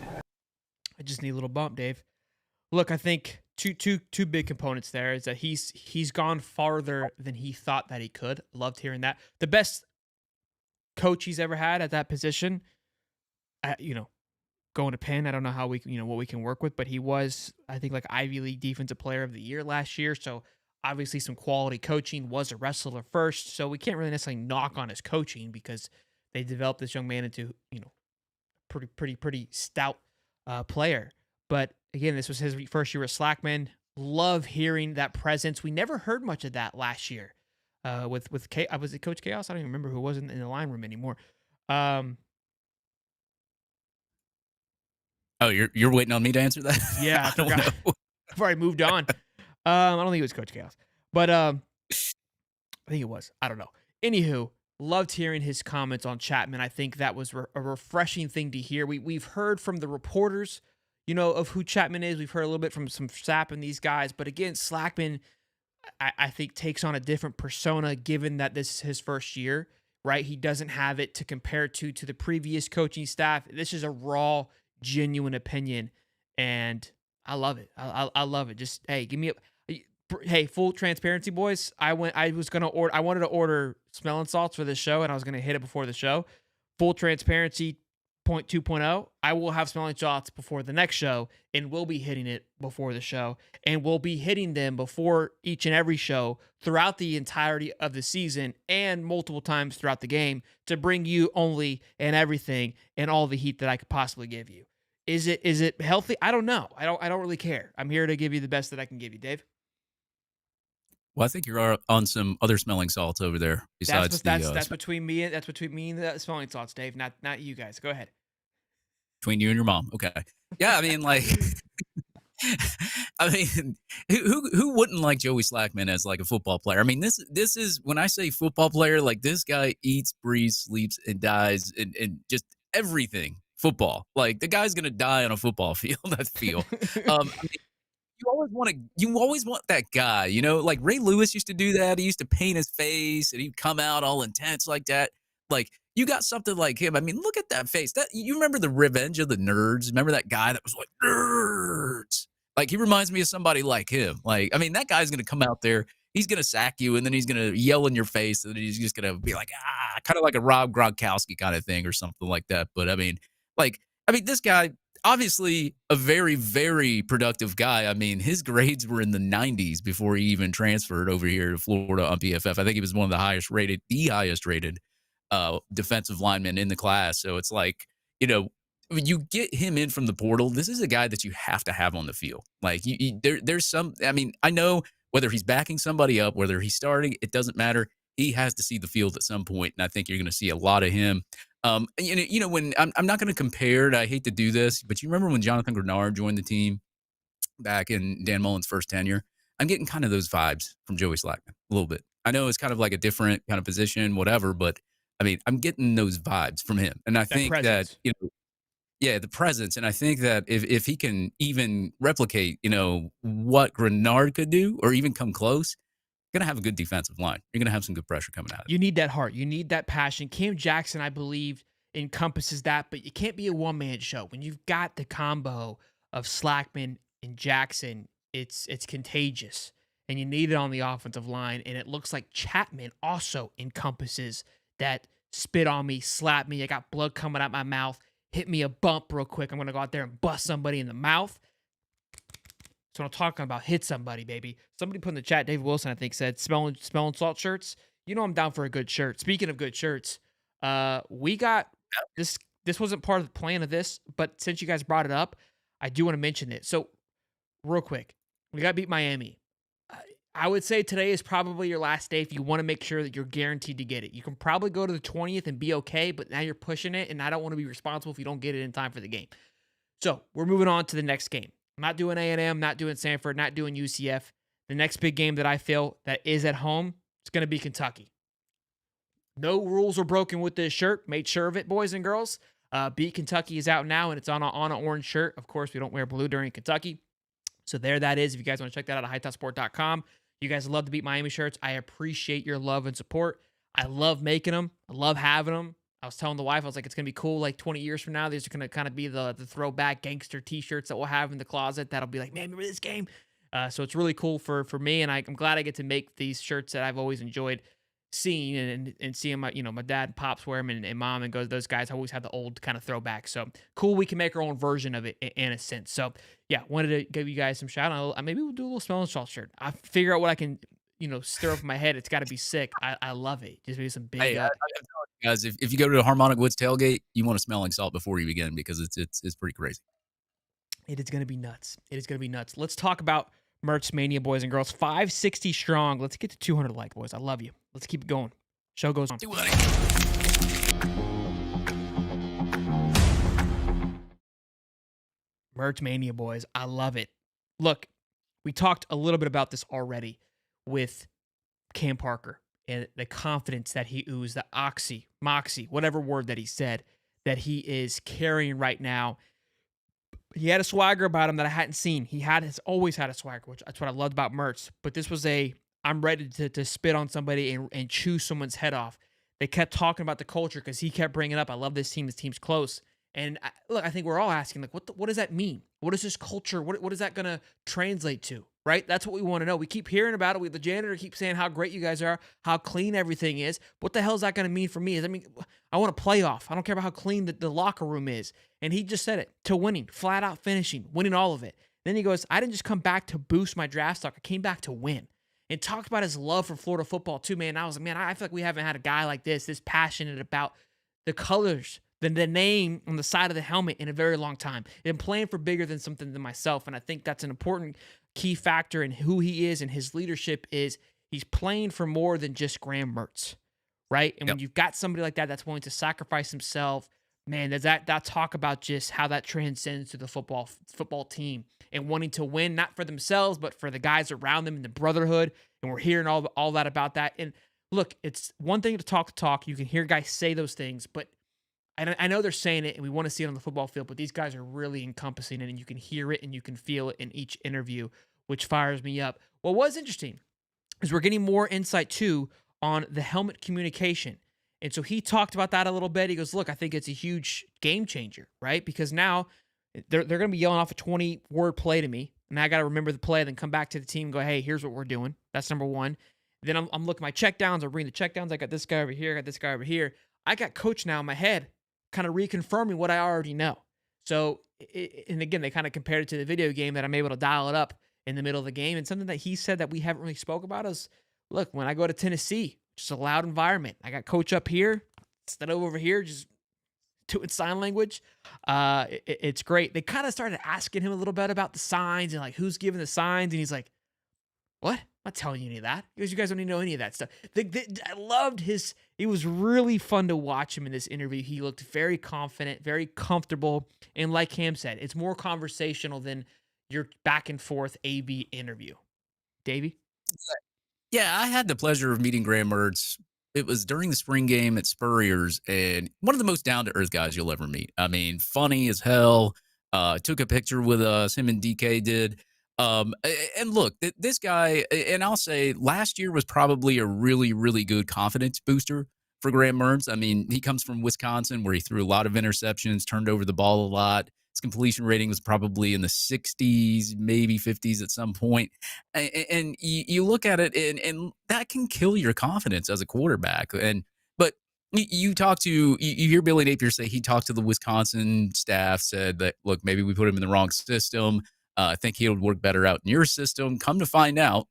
I just need a little bump, Dave. Look, I think two big components there is that he's gone farther than he thought that he could. Loved hearing that. The best coach he's ever had at that position, going to Penn. I don't know how what we can work with, but he was, I think, like Ivy League Defensive Player of the Year last year. So obviously some quality coaching. Was a wrestler first, so we can't really necessarily knock on his coaching because they developed this young man into pretty stout player. But again, this was his first year at Slackman. Love hearing that presence. We never heard much of that last year with was it Coach Chaos? I don't even remember who wasn't in the line room anymore. Oh, you're waiting on me to answer that? Yeah, I forgot. I've already moved on. I don't think it was Coach Chaos. But I think it was. I don't know. Anywho, loved hearing his comments on Chapman. I think that was a refreshing thing to hear. We've heard from the reporters, of who Chapman is. We've heard a little bit from some Sapp and these guys. But again, Slackman, I think, takes on a different persona given that this is his first year, right? He doesn't have it to compare to the previous coaching staff. This is a raw, genuine opinion, and I love it. I love it. Just, hey, give me hey, full transparency, boys. I wanted to order smelling salts for this show, and I was going to hit it before the show. Full transparency, 2.0. I will have smelling salts before the next show, and we'll be hitting it before the show, and we'll be hitting them before each and every show throughout the entirety of the season and multiple times throughout the game to bring you only and everything and all the heat that I could possibly give you. Is it healthy? I don't know. I don't really care. I'm here to give you the best that I can give you, Dave. Well, I think you're on some other smelling salts over there besides that's between me and the smelling salts, Dave. Not you guys. Go ahead. Between you and your mom. Okay. Yeah, I mean, like, I mean, who wouldn't like Joey Slackman as like a football player? I mean, this is when I say football player, like this guy eats, breathes, sleeps, and dies, and just everything football. Like the guy's gonna die on a football field. I feel. I mean, you always want that guy, like Ray Lewis used to do that. He used to paint his face and he'd come out all intense like that. Like you got something like him. I mean, look at that face. That you remember the Revenge of the Nerds? Remember that guy that was like nerds? Like he reminds me of somebody like him. Like, I mean, that guy's gonna come out there, he's gonna sack you, and then he's gonna yell in your face, and then he's just gonna be like, kind of like a Rob Gronkowski kind of thing or something like that. But I mean, this guy, obviously a very, very productive guy. I mean, his grades were in the 90s before he even transferred over here to Florida on PFF. I think he was one of the highest rated defensive linemen in the class. So it's like, when you get him in from the portal, this is a guy that you have to have on the field. Like there's some, I mean, I know whether he's backing somebody up, whether he's starting, it doesn't matter. He has to see the field at some point, and I think you're going to see a lot of him. When I'm not going to compare it, I hate to do this, but you remember when Jonathan Grenard joined the team back in Dan Mullen's first tenure? I'm getting kind of those vibes from Joey Slackman a little bit. I know it's kind of like a different kind of position, whatever, but I mean, I'm getting those vibes from him. And I think presence. That, the presence. And I think that if he can even replicate, what Grenard could do or even come close, going to have a good defensive line. You're going to have some good pressure coming out of it. You need that heart. You need that passion. Cam Jackson, I believe, encompasses that, but you can't be a one-man show. When you've got the combo of Slackman and Jackson, it's contagious, and you need it on the offensive line, and it looks like Chapman also encompasses that spit on me, slap me, I got blood coming out my mouth, hit me a bump real quick, I'm going to go out there and bust somebody in the mouth. That's what I'm talking about. Hit somebody, baby. Somebody put in the chat, Dave Wilson, I think, said, smelling salt shirts. I'm down for a good shirt. Speaking of good shirts, we got this. This wasn't part of the plan of this, but since you guys brought it up, I do want to mention it. So, real quick, we got to beat Miami. I would say today is probably your last day if you want to make sure that you're guaranteed to get it. You can probably go to the 20th and be okay, but now you're pushing it, and I don't want to be responsible if you don't get it in time for the game. So, we're moving on to the next game. I'm not doing A&M, not doing Sanford, not doing UCF. The next big game that I feel that is at home, it's going to be Kentucky. No rules were broken with this shirt. Made sure of it, boys and girls. Beat Kentucky is out now, and it's on an orange shirt. Of course, we don't wear blue during Kentucky. So there that is. If you guys want to check that out at hightopsport.com. You guys love to beat Miami shirts. I appreciate your love and support. I love making them. I love having them. I was telling the wife, I was like, it's going to be cool like 20 years from now. These are going to kind of be the throwback gangster t-shirts that we'll have in the closet. That'll be like, man, remember this game? So it's really cool for me, and I'm glad I get to make these shirts that I've always enjoyed seeing and seeing my dad and pops wear them, and mom and those guys always have the old kind of throwback. So cool, we can make our own version of it in a sense. So yeah, wanted to give you guys some shout out. Maybe we'll do a little smelling salt shirt. I figure out what I can stir up in my head. It's got to be sick. I love it. Just maybe some big. Hey, I'm telling you guys, if you go to a Harmonic Woods tailgate, you want a smelling salt before you begin because it's pretty crazy. It is going to be nuts. It is going to be nuts. Let's talk about Mertz Mania, boys and girls. 560 strong. Let's get to 200 like, boys. I love you. Let's keep it going. Show goes on. Mertz Mania, boys. I love it. Look, we talked a little bit about this already. with Cam Parker and the confidence that he oozed, the moxie, whatever word that he said, that he is carrying right now. He had a swagger about him that I hadn't seen. Has always had a swagger, which that's what I loved about Mertz. But this was I'm ready to spit on somebody and chew someone's head off. They kept talking about the culture because he kept bringing up, I love this team. This team's close. And I think we're all asking, like, what does that mean? What is this culture? What is that going to translate to, right? That's what we want to know. We keep hearing about it. The janitor keeps saying how great you guys are, how clean everything is. What the hell is that going to mean for me? I want a playoff. I don't care about how clean the locker room is. And he just said it, to winning, flat out finishing, winning all of it. Then he goes, I didn't just come back to boost my draft stock. I came back to win. And talked about his love for Florida football too, man. I was like, man, I feel like we haven't had a guy like this passionate about the colors, the name on the side of the helmet in a very long time. And playing for bigger than something than myself. And I think that's an important key factor in who he is and his leadership is he's playing for more than just Graham Mertz, right? And when you've got somebody like that that's willing to sacrifice himself, man, does that talk about just how that transcends to the football team and wanting to win, not for themselves, but for the guys around them and the brotherhood. And we're hearing all that about that. And look, it's one thing to talk. You can hear guys say those things, but I know they're saying it and we want to see it on the football field, but these guys are really encompassing it and you can hear it and you can feel it in each interview, which fires me up. What was interesting is we're getting more insight too on the helmet communication. And so he talked about that a little bit. He goes, look, I think it's a huge game changer, right? Because now they're going to be yelling off a 20-word play to me. And I got to remember the play, then come back to the team and go, hey, here's what we're doing. That's number one. Then I'm looking at my check downs. I'm reading the check downs. I got this guy over here. I got this guy over here. I got coach now in my head kind of reconfirming what I already know. So, and again, they kind of compared it to the video game that I'm able to dial it up in the middle of the game. And something that he said that we haven't really spoke about is, look, when I go to Tennessee, just a loud environment. I got coach up here, instead of over here, just doing sign language. It's great. They kind of started asking him a little bit about the signs and like who's giving the signs. And he's like, what? I'm not telling you any of that. Because you guys don't need to know any of that stuff. I loved it was really fun to watch him in this interview. He looked very confident, very comfortable. And like Cam said, it's more conversational than your back and forth AB interview. Davey? Yeah, I had the pleasure of meeting Graham Mertz. It was during the spring game at Spurrier's, and one of the most down-to-earth guys you'll ever meet. I mean, funny as hell. Took a picture with us, him and DK did. And look, this guy, and I'll say last year was probably a really, really good confidence booster for Graham Mertz. I mean, he comes from Wisconsin where he threw a lot of interceptions, turned over the ball a lot. His completion rating was probably in the 60s, maybe 50s at some point. And you look at it, and that can kill your confidence as a quarterback. But you hear Billy Napier say he talked to the Wisconsin staff, said that, look, maybe we put him in the wrong system. I think he would work better out in your system. Come to find out,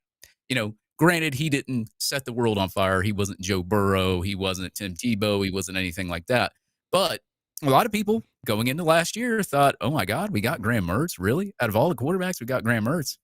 granted, he didn't set the world on fire. He wasn't Joe Burrow. He wasn't Tim Tebow. He wasn't anything like that. But a lot of people going into last year thought, oh, my God, we got Graham Mertz. Really? Out of all the quarterbacks, we got Graham Mertz.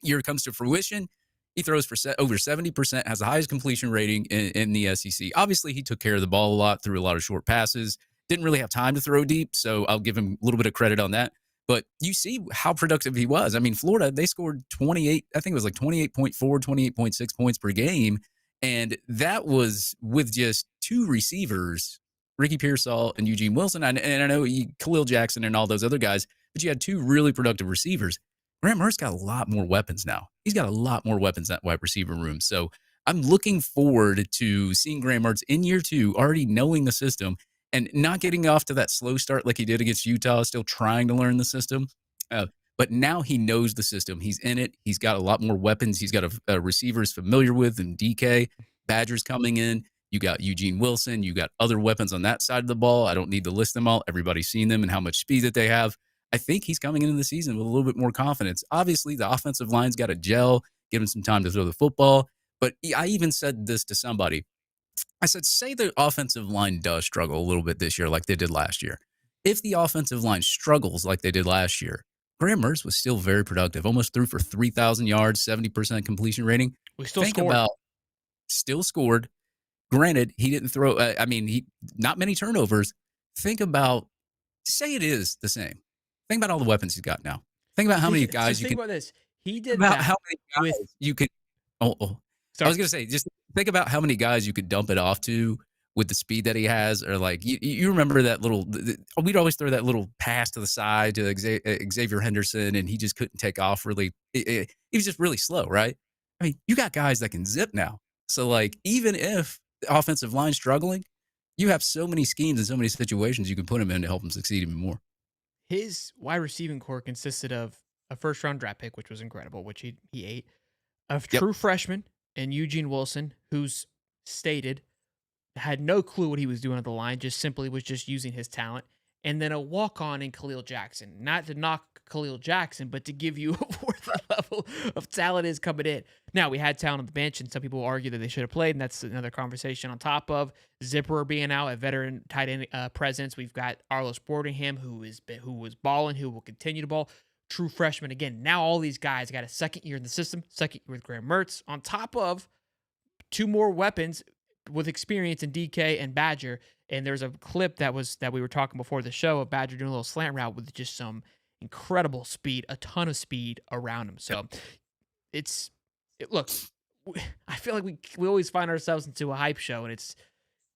Year comes to fruition. He throws for over 70%, has the highest completion rating in the SEC. Obviously, he took care of the ball a lot, threw a lot of short passes. Didn't really have time to throw deep, so I'll give him a little bit of credit on that. But you see how productive he was. I mean, Florida, they scored 28, I think it was like 28.4, 28.6 points per game. And that was with just two receivers, Ricky Pearsall and Eugene Wilson. And I know Khalil Jackson and all those other guys, but you had two really productive receivers. Graham Mertz got a lot more weapons now. He's got a lot more weapons in that wide receiver room. So I'm looking forward to seeing Graham Mertz in year two, already knowing the system and not getting off to that slow start like he did against Utah, still trying to learn the system. But now he knows the system. He's in it. He's got a lot more weapons. He's got a receivers familiar with and DK. Badgers coming in. You got Eugene Wilson. You got other weapons on that side of the ball. I don't need to list them all. Everybody's seen them and how much speed that they have. I think he's coming into the season with a little bit more confidence. Obviously, the offensive line's got to gel, give him some time to throw the football. But I even said this to somebody. I said, say the offensive line does struggle a little bit this year like they did last year. If the offensive line struggles like they did last year, Graham Mertz was still very productive, almost threw for 3,000 yards, 70% completion rating. We still scored. Still scored. Granted, he didn't throw, not many turnovers. Think about, say it is the same. Think about all the weapons he's got now. Think about how many guys you can. Think about this. He did about that how many guys with you could Oh, I Sorry. was gonna say, just think about how many guys you could dump it off to with the speed that he has, or like you remember that little. We'd always throw that little pass to the side to Xavier Henderson, and he just couldn't take off. Really, he was just really slow, right? I mean, you got guys that can zip now. So like, even if the offensive line's struggling, you have so many schemes and so many situations you can put him in to help him succeed even more. His wide receiving core consisted of a first round draft pick, which was incredible, which he ate, a Yep. true freshman in Eugene Wilson, who's stated had no clue what he was doing at the line, just simply was just using his talent. And then a walk on in Khalil Jackson. Not to knock Khalil Jackson, but to give you where the level of talent is coming in. Now, we had talent on the bench, and some people argue that they should have played, and that's another conversation on top of Zipper being out, a veteran tight end presence. We've got Arlos Boardingham, who was balling, who will continue to ball. True freshman again. Now all these guys got a second year in the system, second year with Graham Mertz, on top of two more weapons with experience in DK and Badger. And there's a clip that we were talking before the show of Badger doing a little slant route with just some incredible speed, a ton of speed around him. So look, I feel like we always find ourselves into a hype show, and it's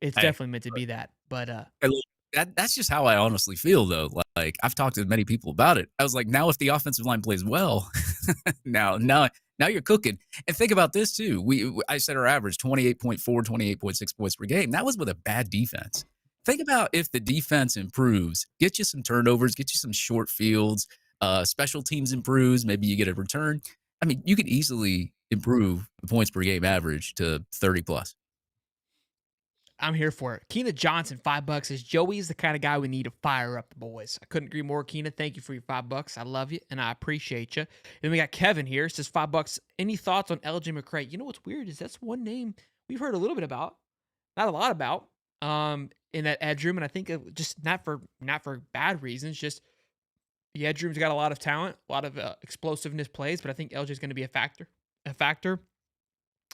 Hey, definitely meant to be that. But And look, that's just how I honestly feel, though. Like, I've talked to many people about it. I was like, now if the offensive line plays well, now you're cooking. And think about this too. I said our average 28.4, 28.6 points per game. That was with a bad defense. Think about if the defense improves, get you some turnovers, get you some short fields, special teams improves, maybe you get a return. I mean, you could easily improve the points per game average to 30 plus. I'm here for it. Keena Johnson, $5 says Joey's the kind of guy we need to fire up the boys. I couldn't agree more, Keena. Thank you for your $5. I love you and I appreciate you. Then we got Kevin here. Says $5. Any thoughts on LJ McCray? You know what's weird is that's one name we've heard a little bit about, not a lot about, in that edge room, and I think just not for bad reasons. Just the edge room's got a lot of talent, a lot of explosiveness plays, but I think LJ is going to be a factor.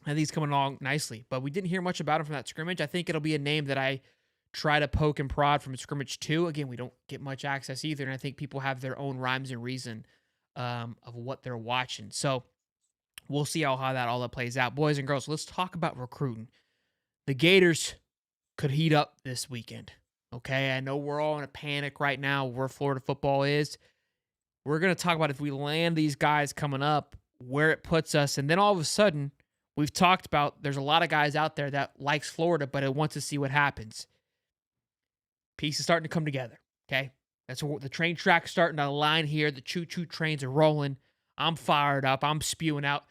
I think he's coming along nicely, but we didn't hear much about him from that scrimmage. I think it'll be a name that I try to poke and prod from scrimmage 2. Again, we don't get much access either, and I think people have their own rhymes and reason of what they're watching. So we'll see how that all plays out. Boys and girls, let's talk about recruiting. The Gators could heat up this weekend. Okay, I know we're all in a panic right now where Florida football is. We're going to talk about if we land these guys coming up, where it puts us, and then all of a sudden, we've talked about there's a lot of guys out there that likes Florida, but it wants to see what happens. Pieces starting to come together, okay? That's what the train track's starting to align here. The choo-choo trains are rolling. I'm fired up. I'm spewing out.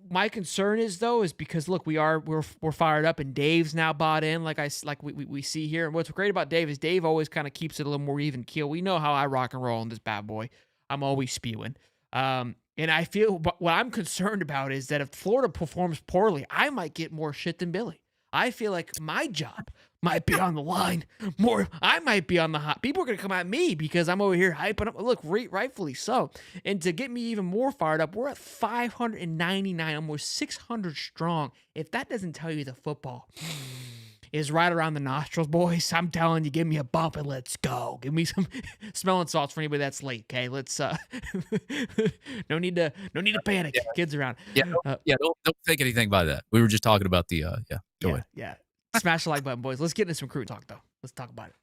My concern is, though, is because, look, we're fired up, and Dave's now bought in, like we see here. And what's great about Dave is Dave always kind of keeps it a little more even keel. We know how I rock and roll in this bad boy. I'm always spewing. And I feel what I'm concerned about is that if Florida performs poorly, I might get more shit than Billy. I feel like my job might be on the line more. I might be on the hot. People are going to come at me because I'm over here hyping up. Look, rightfully so. And to get me even more fired up, we're at 599, almost 600 strong. If that doesn't tell you the football is right around the nostrils, boys, I'm telling you, give me a bump and let's go. Give me some smelling salts for anybody that's late. Okay, let's. No need to panic. Yeah. Kids around. Yeah, don't think anything by that. We were just talking about the Go ahead. Yeah. Smash the like button, boys. Let's get into some crew talk, though. Let's talk about it.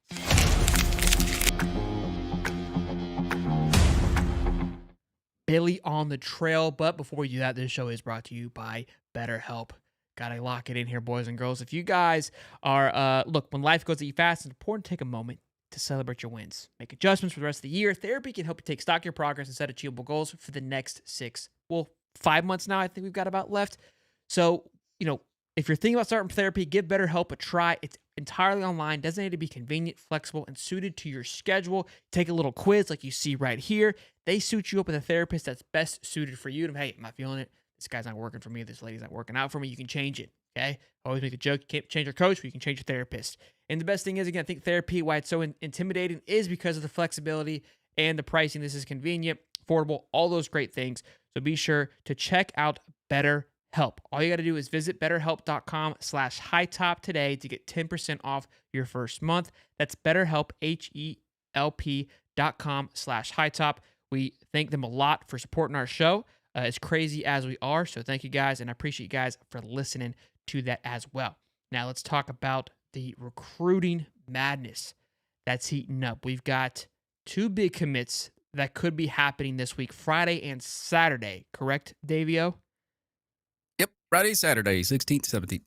Billy on the trail. But before we do that, this show is brought to you by BetterHelp. Gotta lock it in here, boys and girls. If you guys are, look, when life goes at you fast, it's important to take a moment to celebrate your wins. Make adjustments for the rest of the year. Therapy can help you take stock of your progress and set achievable goals for the next 5 months now, I think we've got about left. So, if you're thinking about starting therapy, give BetterHelp a try. It's entirely online, doesn't need to be convenient, flexible, and suited to your schedule. Take a little quiz like you see right here. They suit you up with a therapist that's best suited for you. And hey, I'm not feeling it. This guy's not working for me. This lady's not working out for me. You can change it, okay? Always make a joke. You can't change your coach, but you can change your therapist. And the best thing is, again, I think therapy, why it's so intimidating, is because of the flexibility and the pricing. This is convenient, affordable, all those great things. So be sure to check out BetterHelp. All you got to do is visit betterhelp.com/hightop today to get 10% off your first month. That's BetterHelp, HELP.com/hightop. We thank them a lot for supporting our show. as crazy as we are. So thank you guys, and I appreciate you guys for listening to that as well. Now let's talk about the recruiting madness that's heating up. We've got 2 big commits that could be happening this week, Friday and Saturday. Correct, Davio? Yep, Friday, Saturday, 16th,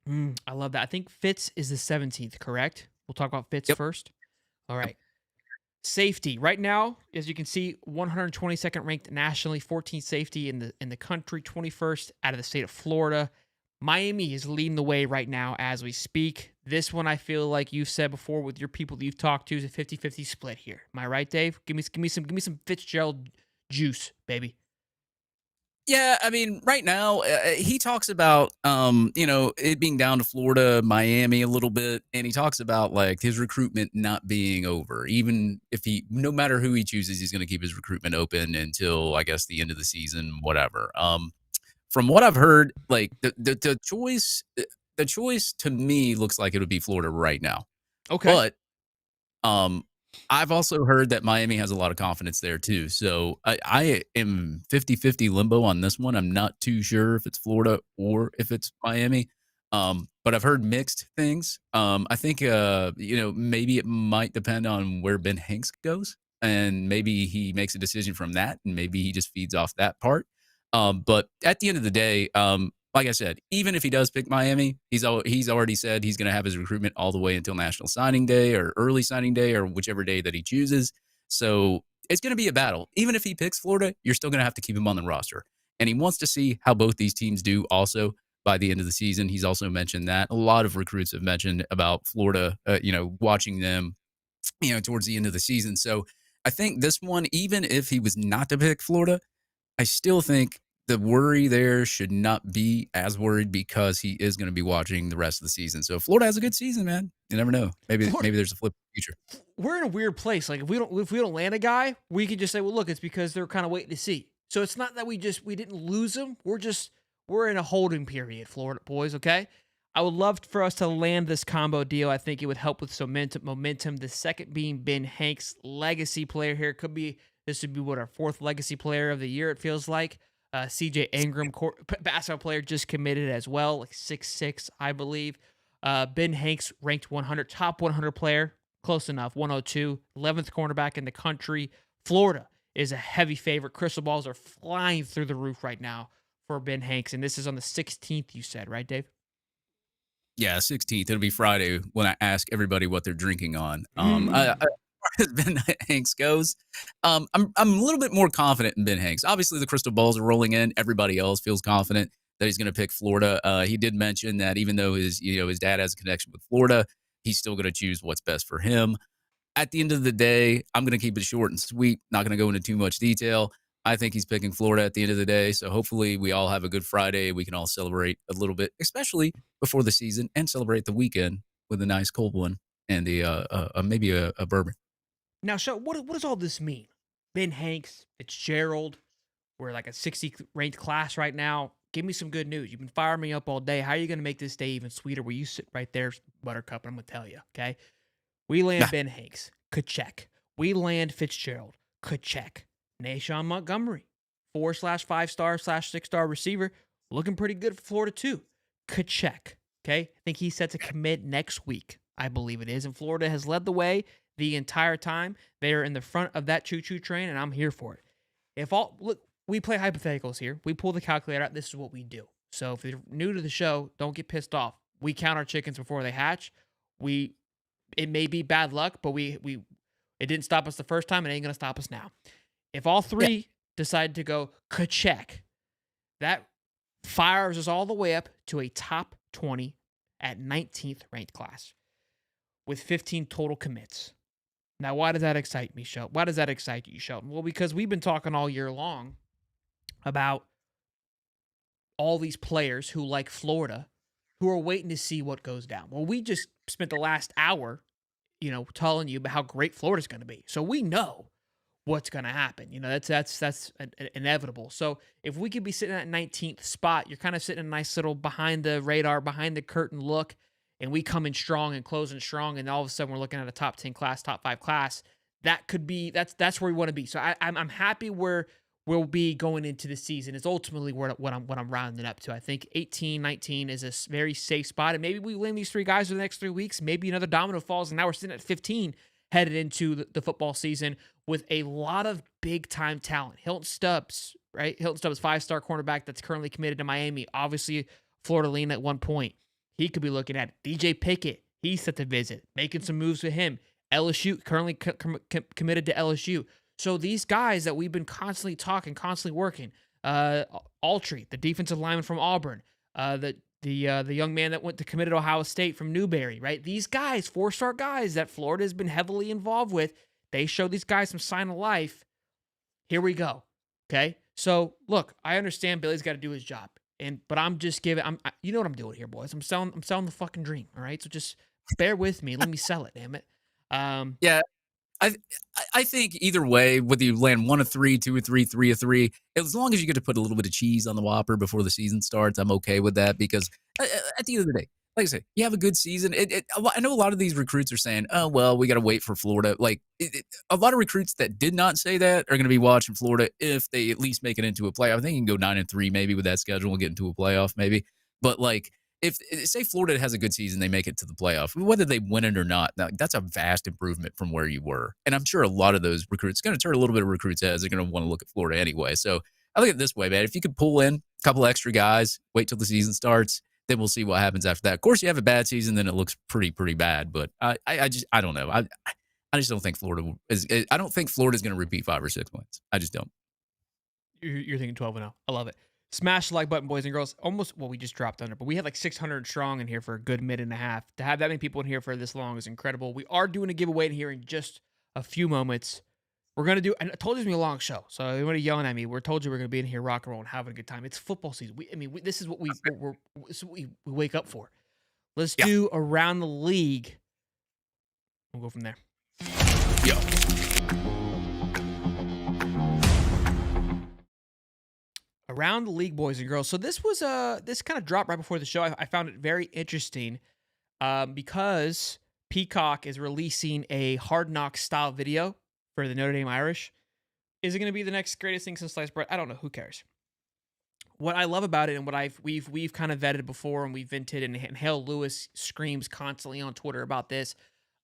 17th. I love that. I think Fitz is the 17th, correct? We'll talk about Fitz Yep. first. All right. Safety. Right now, as you can see, 122nd ranked nationally, 14th safety in the country, 21st out of the state of Florida. Miami is leading the way right now as we speak. This one, I feel like you've said before with your people that you've talked to, is a 50-50 split here. Am I right, Dave? Give me some Fitzgerald juice, baby. Yeah, I mean, right now he talks about it being down to Florida, Miami a little bit, and he talks about like his recruitment not being over. Even if no matter who he chooses, he's going to keep his recruitment open until I guess the end of the season, whatever. From what I've heard, like the choice to me looks like it would be Florida right now. Okay. But I've also heard that Miami has a lot of confidence there too. So I am 50-50 limbo on this one. I'm not too sure if it's Florida or if it's Miami. But I've heard mixed things. I think maybe it might depend on where Ben Hanks goes, and maybe he makes a decision from that, and maybe he just feeds off that part. But at the end of the day, like I said, even if he does pick Miami, he's already said he's going to have his recruitment all the way until National Signing Day or early signing day or whichever day that he chooses. So it's going to be a battle. Even if he picks Florida, you're still going to have to keep him on the roster. And he wants to see how both these teams do also by the end of the season. He's also mentioned that. A lot of recruits have mentioned about Florida, watching them, towards the end of the season. So I think this one, even if he was not to pick Florida, I still think the worry there should not be as worried because he is going to be watching the rest of the season. So if Florida has a good season, man, you never know. Maybe there's a flip in the future. We're in a weird place. Like if we don't land a guy, we could just say, well, look, it's because they're kind of waiting to see. So it's not that we didn't lose him. We're in a holding period, Florida boys. Okay. I would love for us to land this combo deal. I think it would help with some momentum. The second being Ben Hanks, legacy player here. This would be what, our 4th legacy player of the year, it feels like. CJ Ingram, basketball player, just committed as well, like 6'6", I believe. Ben Hanks ranked 100, top 100 player, close enough, 102, 11th cornerback in the country. Florida is a heavy favorite. Crystal balls are flying through the roof right now for Ben Hanks, and this is on the 16th, you said, right, Dave? Yeah, 16th. It'll be Friday when I ask everybody what they're drinking on. As Ben Hanks goes, I'm a little bit more confident in Ben Hanks. Obviously, the crystal balls are rolling in. Everybody else feels confident that he's going to pick Florida. He did mention that even though his dad has a connection with Florida, he's still going to choose what's best for him. At the end of the day, I'm going to keep it short and sweet. Not going to go into too much detail. I think he's picking Florida at the end of the day. So hopefully we all have a good Friday. We can all celebrate a little bit, especially before the season, and celebrate the weekend with a nice cold one and maybe a bourbon. Now, so what does all this mean? Ben Hanks, Fitzgerald, we're like a 60th ranked class right now. Give me some good news. You've been firing me up all day. How are you going to make this day even sweeter? Where you sit right there, Buttercup, and I'm going to tell you, okay? We land Ben Hanks, could check. We land Fitzgerald, could check. Nashawn Montgomery, 4/5-star/6-star receiver, looking pretty good for Florida too. Could check, okay? I think he's set to commit next week, I believe it is. And Florida has led the way the entire time. They are in the front of that choo-choo train, and I'm here for it. Look, we play hypotheticals here. We pull the calculator out. This is what we do. So if you're new to the show, don't get pissed off. We count our chickens before they hatch. It may be bad luck, but it didn't stop us the first time. It ain't gonna stop us now. If all three decide to go ka-check, that fires us all the way up to a top 20 at 19th ranked class with 15 total commits. Now, why does that excite me, Shelton? Why does that excite you, Shelton? Well, because we've been talking all year long about all these players who like Florida who are waiting to see what goes down. Well, we just spent the last hour, telling you about how great Florida's going to be. So we know what's going to happen. That's inevitable. So if we could be sitting at 19th spot, you're kind of sitting in a nice little behind the radar, behind the curtain look, and we come in strong and closing strong, and all of a sudden we're looking at a top 10 class, top 5 class. That could be, that's where we want to be. So I'm happy where will be going into the season is ultimately what I'm rounding up to. I think 18, 19 is a very safe spot, and maybe we win these 3 guys for the next 3 weeks. Maybe another domino falls, and now we're sitting at 15 headed into the football season with a lot of big time talent. Hilton Stubbs, right? Hilton Stubbs, 5-star cornerback that's currently committed to Miami. Obviously, Florida lean at one point. He could be looking at it. DJ Pickett. He's set to visit, making some moves with him. LSU currently committed to LSU. So these guys that we've been constantly talking, constantly working, Altry, the defensive lineman from Auburn, the young man that went to committed to Ohio State from Newberry, right? These guys, 4-star guys that Florida has been heavily involved with, they show these guys some sign of life. Here we go. Okay. So look, I understand Billy's got to do his job, but I'm just giving. You know what I'm doing here, boys. I'm selling the fucking dream. All right. So just bear with me. Let me sell it. Damn it. Yeah. I think either way, whether you land 1 of 3, 2 of 3, 3 of 3, as long as you get to put a little bit of cheese on the Whopper before the season starts, I'm okay with that because at the end of the day, like I say, you have a good season. I know a lot of these recruits are saying, oh, well, we got to wait for Florida. Like a lot of recruits that did not say that are going to be watching Florida if they at least make it into a playoff. I think you can go 9-3 maybe with that schedule and get into a playoff maybe. But like, if say Florida has a good season, they make it to the playoff, whether they win it or not, that's a vast improvement from where you were. And I'm sure a lot of those recruits going to turn a little bit of recruits' heads. They're going to want to look at Florida anyway. So I look at it this way, man. If you could pull in a couple extra guys, wait till the season starts, then we'll see what happens after that. Of course, you have a bad season, then it looks pretty bad. But I don't know. I just don't think Florida is. I don't think Florida's going to repeat 5 or 6 wins. I just don't. You're thinking 12-0. I love it. Smash the like button, boys and girls. We just dropped under, but we had like 600 strong in here for a good minute and a half. To have that many people in here for this long is incredible. We are doing a giveaway in here in just a few moments. We're going to do, and I told you it's going to be a long show, so everybody yelling at me. We're told you we're going to be in here rock and roll and having a good time. It's football season. This is what we wake up for. Let's do Around the League. We'll go from there. Yo. Around the League, boys and girls. So this was this kind of dropped right before the show. I found it very interesting because Peacock is releasing a Hard Knocks style video for the Notre Dame Irish. Is it going to be the next greatest thing since sliced bread? I don't know. Who cares? What I love about it and what we've kind of vetted before and we've vented, and Hale Lewis screams constantly on Twitter about this,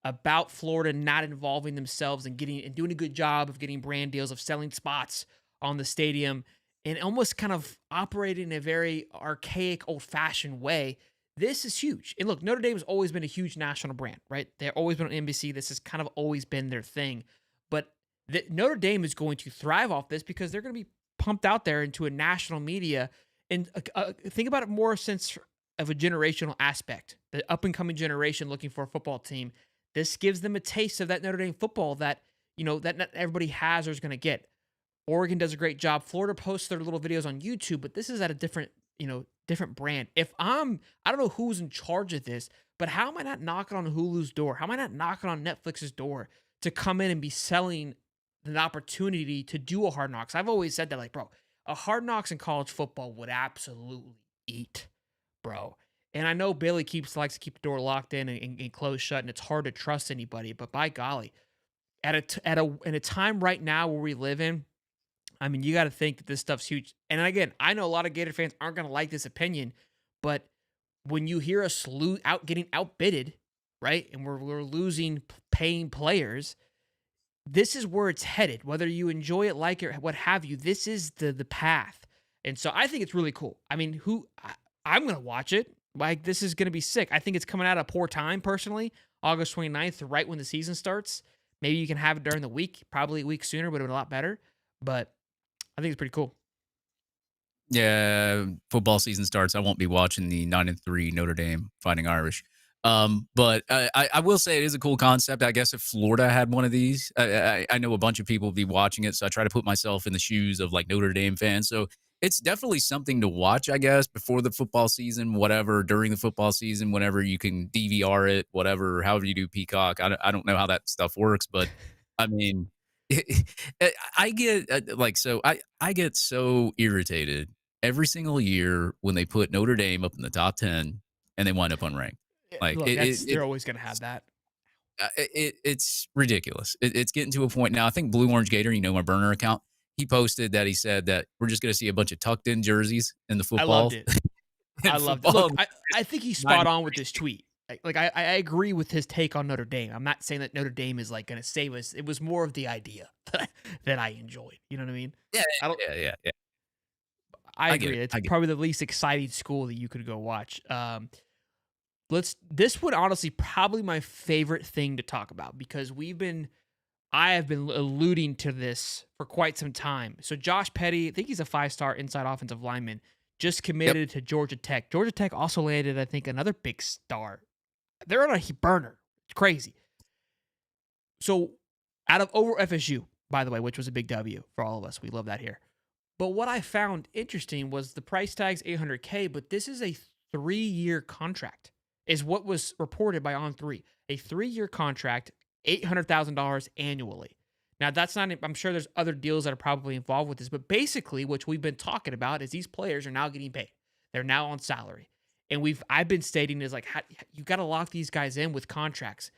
about Florida not involving themselves and doing a good job of getting brand deals, of selling spots on the stadium, and almost kind of operating in a very archaic, old-fashioned way. This is huge. And look, Notre Dame has always been a huge national brand, right? They've always been on NBC. This has kind of always been their thing. But Notre Dame is going to thrive off this because they're going to be pumped out there into a national media. And think about it more sense of a generational aspect. The up-and-coming generation looking for a football team. This gives them a taste of that Notre Dame football that, that not everybody has or is going to get. Oregon does a great job. Florida posts their little videos on YouTube, but this is at a different brand. I don't know who's in charge of this, but how am I not knocking on Hulu's door? How am I not knocking on Netflix's door to come in and be selling an opportunity to do a Hard Knocks? I've always said that, like, bro, a Hard Knocks in college football would absolutely eat, bro. And I know Bailey likes to keep the door locked in and closed shut, and it's hard to trust anybody. But by golly, in a time right now where we live in, you got to think that this stuff's huge. And again, I know a lot of Gator fans aren't going to like this opinion, but when you hear us getting outbidded, right, and we're losing paying players, this is where it's headed. Whether you enjoy it, like it, what have you, this is the path. And so I think it's really cool. I'm going to watch it. Like, this is going to be sick. I think it's coming out at a poor time, personally. August 29th, right when the season starts. Maybe you can have it during the week. Probably a week sooner would have been a lot better. But I think it's pretty cool. Yeah, football season starts. I won't be watching the 9-3 Notre Dame Fighting Irish. But I will say it is a cool concept. I guess if Florida had one of these, I know a bunch of people would be watching it. So I try to put myself in the shoes of like Notre Dame fans. So it's definitely something to watch, I guess, before the football season, whatever, during the football season, whenever you can DVR it, whatever, however you do Peacock. I don't know how that stuff works, but I mean, I get I get so irritated every single year when they put Notre Dame up in the top 10 and they wind up unranked. Like, look, they're always going to have that. It's ridiculous. It's getting to a point now. I think Blue Orange Gator, my burner account, he posted that he said that we're just going to see a bunch of tucked in jerseys in the I football. loved it. I loved it. Look, I think he's spot on with this tweet. I agree with his take on Notre Dame. I'm not saying that Notre Dame is like going to save us. It was more of the idea that I enjoyed. You know what I mean? Yeah, I don't. yeah. I I get agree. it. It's I get probably the least exciting school that you could go watch. This would honestly probably my favorite thing to talk about because I have been alluding to this for quite some time. So Josh Petty, I think he's a 5-star inside offensive lineman, just committed to Georgia Tech. Georgia Tech also landed, I think, another big star. They're on a burner. It's crazy. So over FSU, by the way, which was a big W for all of us. We love that here. But what I found interesting was the price tag's $800K, but this is a 3-year contract, is what was reported by On3. A 3-year contract, $800,000 annually. Now, that's not, I'm sure there's other deals that are probably involved with this, but basically what we've been talking about is these players are now getting paid. They're now on salary. And I've been stating is like, you got to lock these guys in with contracts.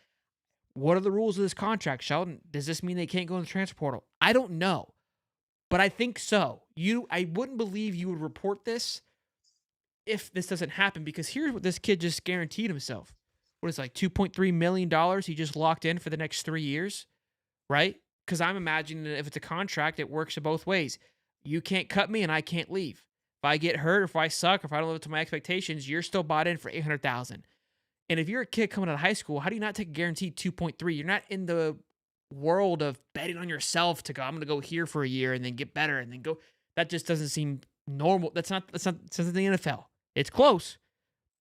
What are the rules of this contract, Sheldon? Does this mean they can't go in the transfer portal? I don't know, but I think so. I wouldn't believe you would report this if this doesn't happen, because here's what this kid just guaranteed himself. What is it, like $2.3 million he just locked in for the next 3 years, right? Because I'm imagining that if it's a contract, it works in both ways. You can't cut me and I can't leave. If I get hurt, or if I suck, or if I don't live up to my expectations, you're still bought in for $800,000. And if you're a kid coming out of high school, how do you not take a guaranteed 2.3? You're not in the world of betting on yourself to go, I'm going to go here for a year and then get better and then go. That just doesn't seem normal. That's not the NFL. It's close,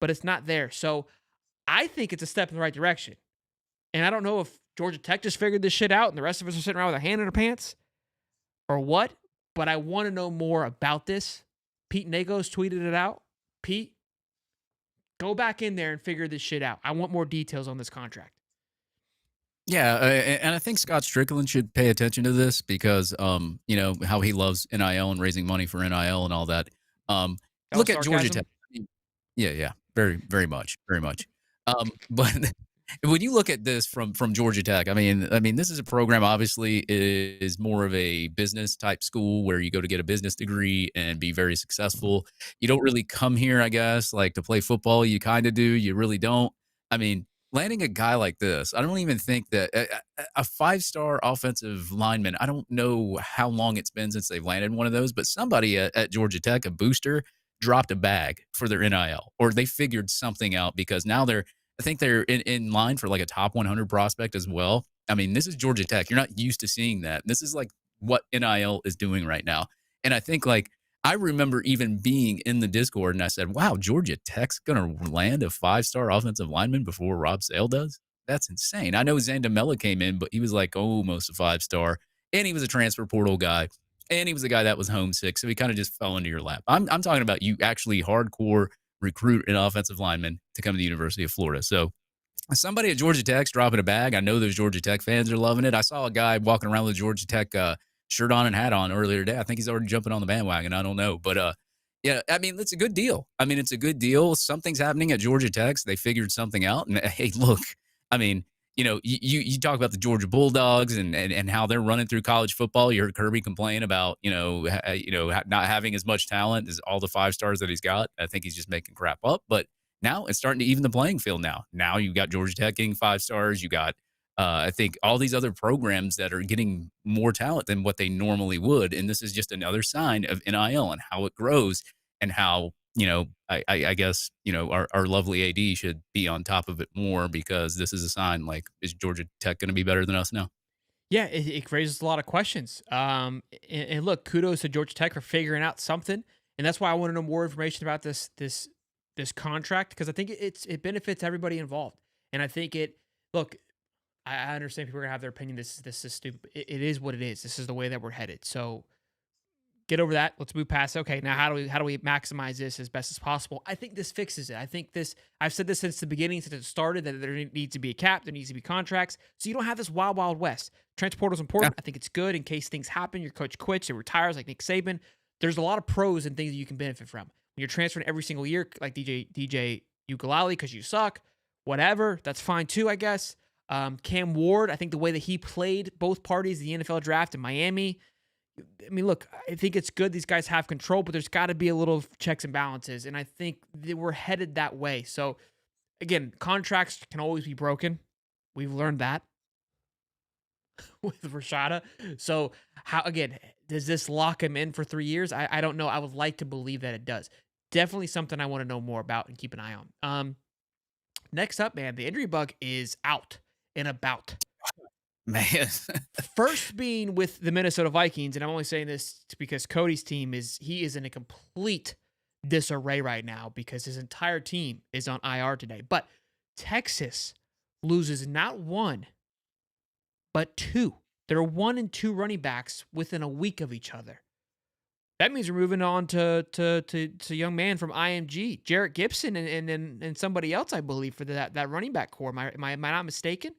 but it's not there. So I think it's a step in the right direction. And I don't know if Georgia Tech just figured this shit out and the rest of us are sitting around with a hand in our pants or what, but I want to know more about this. Pete Nagos tweeted it out. Pete, go back in there and figure this shit out. I want more details on this contract. Yeah, and I think Scott Strickland should pay attention to this because, how he loves NIL and raising money for NIL and all that. Look at Georgia Tech. Yeah, very, very much. But when you look at this from Georgia Tech, I mean, this is a program obviously is more of a business type school where you go to get a business degree and be very successful. You don't really come here, I guess, like to play football. You kind of do. You really don't. I mean, landing a guy like this, I don't even think that a 5-star offensive lineman, I don't know how long it's been since they've landed one of those, but somebody at Georgia Tech, a booster, dropped a bag for their NIL, or they figured something out because now I think they're in line for like a top 100 prospect as well. I mean, this is Georgia Tech. You're not used to seeing that. This is like what NIL is doing right now. And I think I remember even being in the Discord and I said, wow, Georgia Tech's going to land a 5-star offensive lineman before Rob Sale does? That's insane. I know Zandamela came in, but he was like almost a 5-star, and he was a transfer portal guy, and he was a guy that was homesick, so he kind of just fell into your lap. I'm talking about you actually hardcore recruit an offensive lineman to come to the University of Florida. So somebody at Georgia Tech's dropping a bag. I know those Georgia Tech fans are loving it. I saw a guy walking around with a Georgia Tech shirt on and hat on earlier today. I think he's already jumping on the bandwagon. I don't know. But, yeah, I mean, it's a good deal. It's a good deal. Something's happening at Georgia Tech. They figured something out. And, hey, look, I mean, you talk about the Georgia Bulldogs and how they're running through college football. You heard Kirby complain about, not having as much talent as all the 5-stars that he's got. I think he's just making crap up. But now it's starting to even the playing field now. Now you've got Georgia Tech getting 5 stars. You got I think all these other programs that are getting more talent than what they normally would. And this is just another sign of NIL and how it grows and how, I guess, our lovely AD should be on top of it more because this is a sign like, is Georgia Tech going to be better than us now? Yeah, it raises a lot of questions. And look, kudos to Georgia Tech for figuring out something. And that's why I want to know more information about this contract, because I think it benefits everybody involved. And I think I understand people are gonna have their opinion. This is stupid. It is what it is. This is the way that we're headed. So get over that. Let's move past. Okay, now how do we maximize this as best as possible? I think this fixes it. I think I've said this since the beginning, since it started, that there needs to be a cap, there needs to be contracts, so you don't have this wild west. Transfer portal is important. Yeah. I think it's good in case things happen. Your coach quits or retires, like Nick Saban. There's a lot of pros and things that you can benefit from when you're transferring every single year, like DJ Ugalali, because you suck. Whatever, that's fine too, I guess. Cam Ward, I think the way that he played both parties, the NFL draft in Miami, I mean, look, I think it's good these guys have control, but there's got to be a little checks and balances, and I think that we're headed that way. So again, contracts can always be broken. We've learned that with Rashada. So how again does this lock him in for 3 years? I don't know. I would like to believe that it does. Definitely something I want to know more about and keep an eye on. Next up, man, the injury bug is out and about. Man. First being with the Minnesota Vikings, and I'm only saying this because Cody's team is in a complete disarray right now because his entire team is on IR today. But Texas loses not one, but two. There are 1 and 2 running backs within a week of each other. That means we're moving on to young man from IMG, Jarrett Gibson, and somebody else, I believe, for that running back core. Am I not mistaken?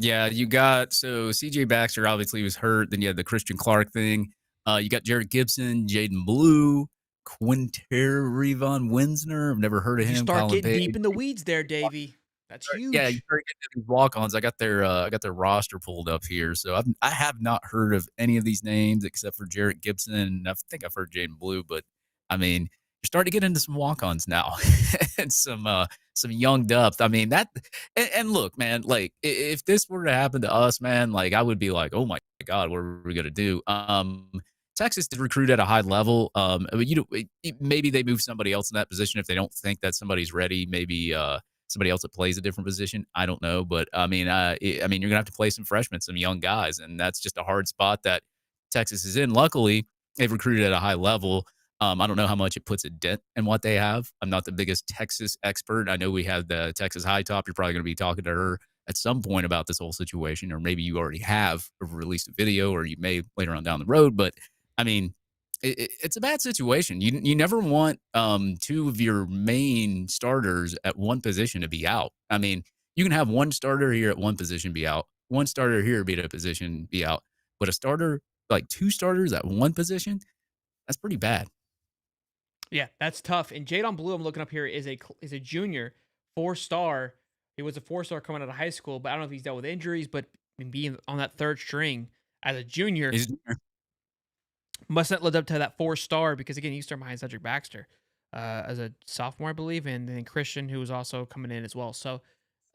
Yeah, you got so CJ Baxter obviously was hurt. Then you had the Christian Clark thing. You got Jared Gibson, Jaden Blue, Quinterrivon Winsner. I've never heard of You him. start Colin getting Page. deep in the weeds there, Davey. That's huge. Yeah, you start getting these walk-ons. I got their roster pulled up here, so I have not heard of any of these names except for Jarrett Gibson. And I think I've heard Jaden Blue, but I mean, you're starting to get into some walk-ons now and some young depth. I mean that, and look, man, like if this were to happen to us, man, like I would be like, oh my god, what are we gonna do? Texas did recruit at a high level. But maybe they move somebody else in that position if they don't think that somebody's ready. Maybe somebody else that plays a different position. I don't know, but I mean, you're gonna have to play some freshmen, some young guys, and that's just a hard spot that Texas is in. Luckily, they've recruited at a high level. I don't know how much it puts a dent in what they have. I'm not the biggest Texas expert. I know we have the Texas High Top. You're probably going to be talking to her at some point about this whole situation, or maybe you already have released a video, or you may later on down the road. But I mean, it's a bad situation. You never want 2 of your main starters at one position to be out. I mean, you can have one starter here at one position be out, one starter here be at a position be out, but a starter, like 2 starters at one position, that's pretty bad. Yeah, that's tough. And Jadon Blue, I'm looking up here, is a junior, 4-star. He was a 4-star coming out of high school, but I don't know if he's dealt with injuries, but being on that third string as a junior, must not lived up to that 4-star because, again, he started behind Cedric Baxter as a sophomore, I believe, and then Christian, who was also coming in as well. So,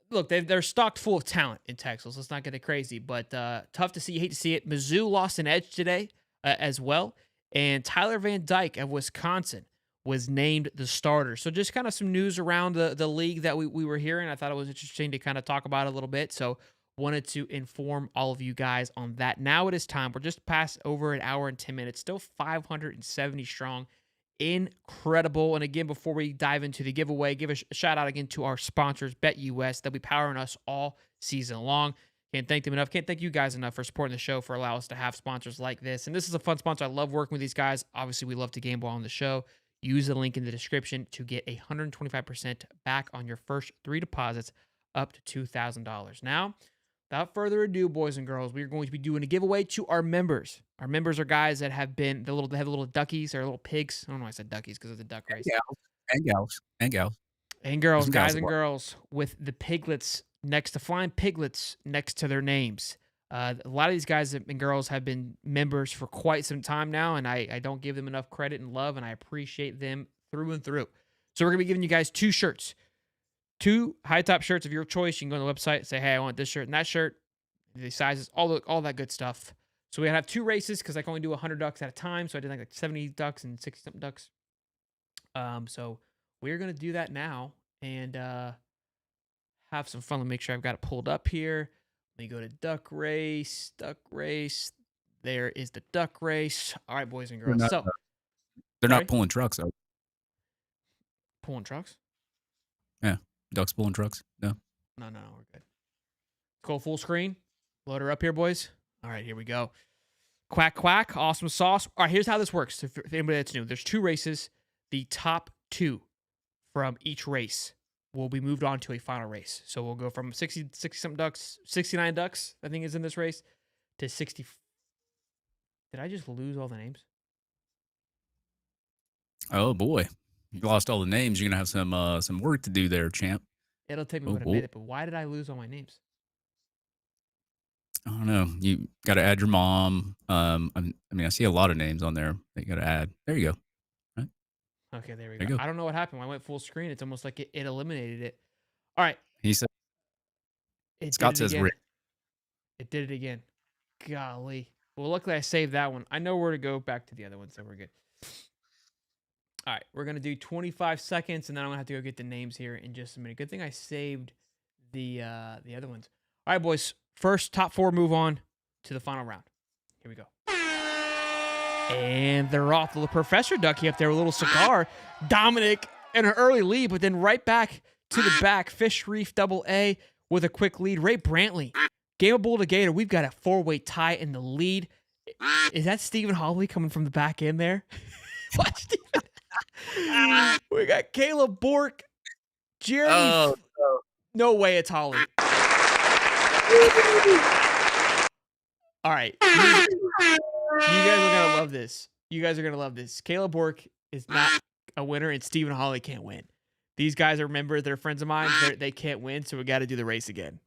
look, they're stocked full of talent in Texas. Let's not get it crazy, but tough to see. You hate to see it. Mizzou lost an edge today as well, and Tyler Van Dyke of Wisconsin was named the starter. So just kind of some news around the league that we were hearing. I thought it was interesting to kind of talk about a little bit. So wanted to inform all of you guys on that. Now it is time. We're just past over an hour and 10 minutes, still 570 strong. Incredible. And again, before we dive into the giveaway, give a shout out again to our sponsors, BetUS. They'll be powering us all season long. Can't thank them enough. Can't thank you guys enough for supporting the show, for allowing us to have sponsors like this. And this is a fun sponsor. I love working with these guys. Obviously, we love to gamble on the show. Use the link in the description to get 125% back on your first 3 deposits up to $2,000. Now, without further ado, boys and girls, we are going to be doing a giveaway to our members. Our members are guys that have been they have little duckies or little pigs. I don't know why I said duckies because of the duck race. And gals. And girls, Some guys guys and as well. girls with the piglets next to flying piglets next to their names. A lot of these guys and girls have been members for quite some time now, and I don't give them enough credit and love, and I appreciate them through and through. So we're going to be giving you guys 2 shirts, 2 high-top shirts of your choice. You can go on the website, say, hey, I want this shirt and that shirt, the sizes, all that good stuff. So we have 2 races because I can only do 100 ducks at a time, so I did like 70 ducks and 60-something ducks. So we're going to do that now and have some fun. Let me make sure I've got it pulled up here. Let me go to duck race. There is the duck race. All right, boys and girls. They're Sorry? not pulling trucks, though. Pulling trucks? Yeah, ducks pulling trucks. No. No, we're good. Go full screen. Load her up here, boys. All right, here we go. Quack, quack. Awesome sauce. All right, here's how this works. If anybody that's new, there's 2 races. The top 2 from each race will be moved on to a final race. So we'll go from 60-something ducks, 69 ducks, I think is in this race, to 60. Did I just lose all the names? Oh boy, you lost all the names. You're gonna have some work to do there, champ. It'll take me Oh, about a minute, but why did I lose all my names? I don't know. You got to add your mom. I see a lot of names on there that you got to add. There you go. Right. Okay, there we There go. you go. I don't know what happened. When I went full screen, it's almost like it eliminated it. All right. He said, It Scott did it says again. Rick. It did it again. Golly. Well, luckily I saved that one. I know where to go back to the other one, so we're good. All right, we're going to do 25 seconds, and then I'm going to have to go get the names here in just a minute. Good thing I saved the other ones. All right, boys. First, top 4 move on to the final round. Here we go. And they're off. The Professor Ducky up there with a little cigar. Dominic in an early lead, but then right back to the back. Fish Reef Double A with a quick lead. Ray Brantley, Game of Bull to Gator. We've got a 4-way tie in the lead. Is that Stephen Hawley coming from the back end there? Watch Stephen. We got Caleb Bork, Jeremy. No way it's Holly. All right. You guys are going to love this. You guys are going to love this. Caleb Bork is not a winner, and Stephen Hawley can't win. These guys are members. They're friends of mine. They can't win, so we got to do the race again.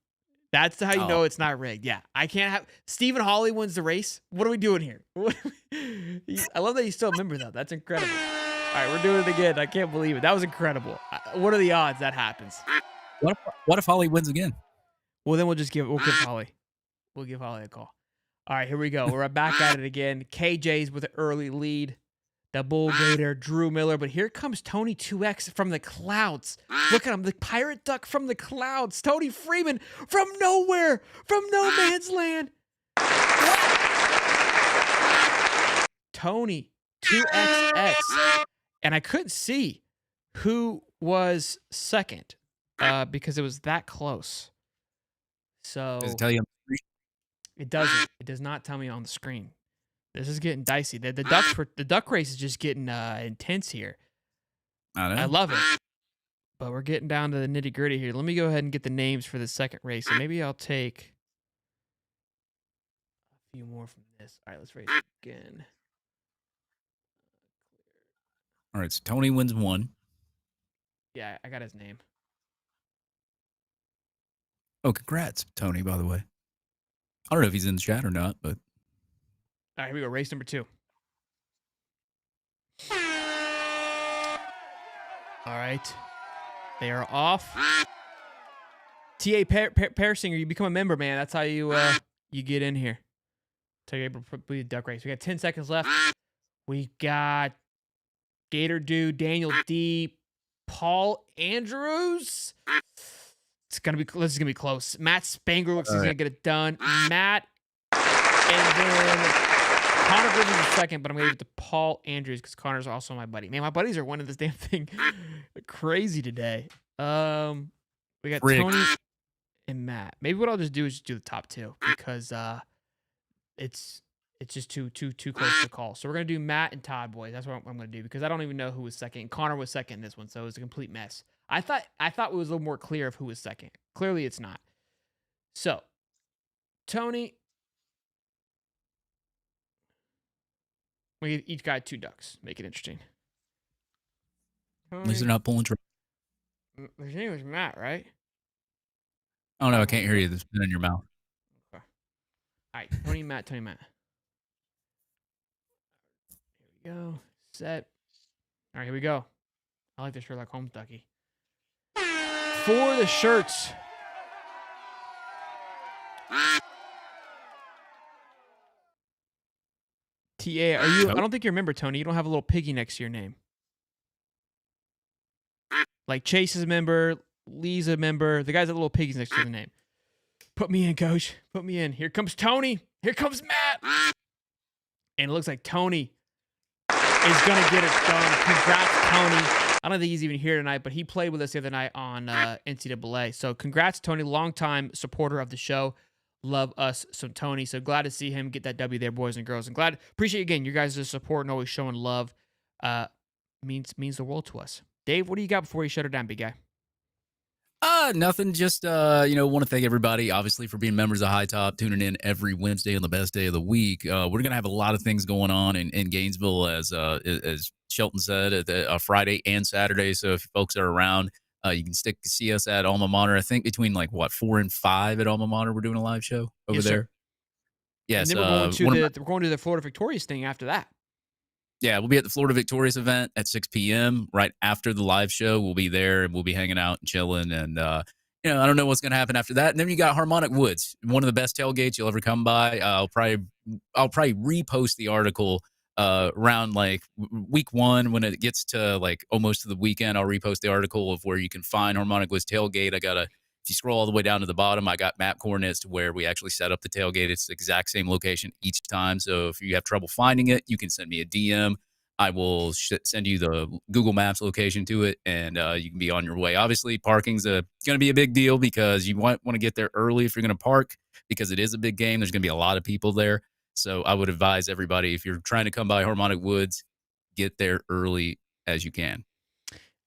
That's how you know it's not rigged. Yeah, I can't have Stephen Hawley wins the race. What are we doing here? I love that he's still a member, though. That's incredible. All right, we're doing it again. I can't believe it. That was incredible. What are the odds that happens? What if Holly wins again? Well, then we'll give Holly. We'll give Holly a call. All right, here we go. We're back at it again. KJ's with an early lead. The Bull Gator, Drew Miller. But here comes Tony 2X from the clouds. Look at him, the pirate duck from the clouds. Tony Freeman from nowhere, from no man's land. Tony 2XX. And I couldn't see who was second because it was that close. So Does it tell you? it doesn't. It does not tell me on the screen. This is getting dicey. The duck race is just getting intense here. I know. I love it. But we're getting down to the nitty gritty here. Let me go ahead and get the names for the second race. And maybe I'll take a few more from this. All right, let's race again. All right, so Tony wins 1. Yeah, I got his name. Oh, congrats, Tony, by the way. I don't know if he's in the chat or not, but. All right, here we go. Race number 2. All right. They are off. T.A. Persinger, you become a member, man. That's how you get in here. Take a duck race. We got 10 seconds left. We got Gator Dude, Daniel D, Paul Andrews. This is gonna be close. Matt Spangler looks like he's gonna get it done. Matt, and then Connor Griffin is second, but I'm gonna give it to Paul Andrews because Connor's also my buddy. Man, my buddies are winning this damn thing crazy today. We got Rick. Tony and Matt. Maybe what I'll just do is just do the top 2 because it's just too close to call. So we're gonna do Matt and Todd, boys. That's what I'm gonna do because I don't even know who was second. Connor was second in this one, so it was a complete mess. I thought it was a little more clear of who was second. Clearly, it's not. So, Tony, we each got 2 ducks. Make it interesting. At least they're not pulling. His name was Matt, right? Oh no, I can't hear you. There's been in your mouth. Okay. All right, Tony, Matt. Here we go. Set. All right, here we go. I like the Sherlock Holmes ducky. For the shirts. TA, are you? I don't think you remember, Tony. You don't have a little piggy next to your name. Like Chase is a member, Lee's a member. The guy's a little piggies next to the name. Put me in, coach. Put me in. Here comes Tony. Here comes Matt. And it looks like Tony is going to get it done. Congrats, Tony. I don't think he's even here tonight, but he played with us the other night on NCAA. So congrats, Tony. Longtime supporter of the show. Love us some Tony. So glad to see him get that W there, boys and girls. And appreciate again your guys' support and always showing love. Means the world to us. Dave, what do you got before you shut her down, big guy? Nothing. Just want to thank everybody, obviously, for being members of High Top, tuning in every Wednesday on the best day of the week. We're gonna have a lot of things going on in Gainesville, as Shelton said, Friday and Saturday. So if folks are around, you can see us at Alma Mater. I think between 4 and 5 at Alma Mater, we're doing a live show over there. Yes, And then we're one of my- going to the Florida Victorious thing after that. yeah, we'll be at the Florida Victorious event at 6 p.m. right after the live show. We'll be there and we'll be hanging out and chilling. And, I don't know what's going to happen after that. And then you got Harmonic Woods, one of the best tailgates you'll ever come by. I'll probably repost the article around like week 1 when it gets to like almost to the weekend. I'll repost the article of where you can find Harmonic Woods tailgate. If you scroll all the way down to the bottom, I got map coordinates to where we actually set up the tailgate. It's the exact same location each time. So if you have trouble finding it, you can send me a DM. I will send you the Google Maps location to it, and you can be on your way. Obviously, parking's going to be a big deal because you want to get there early if you're going to park, because it is a big game. There's going to be a lot of people there. So I would advise everybody, if you're trying to come by Harmonic Woods, get there early as you can.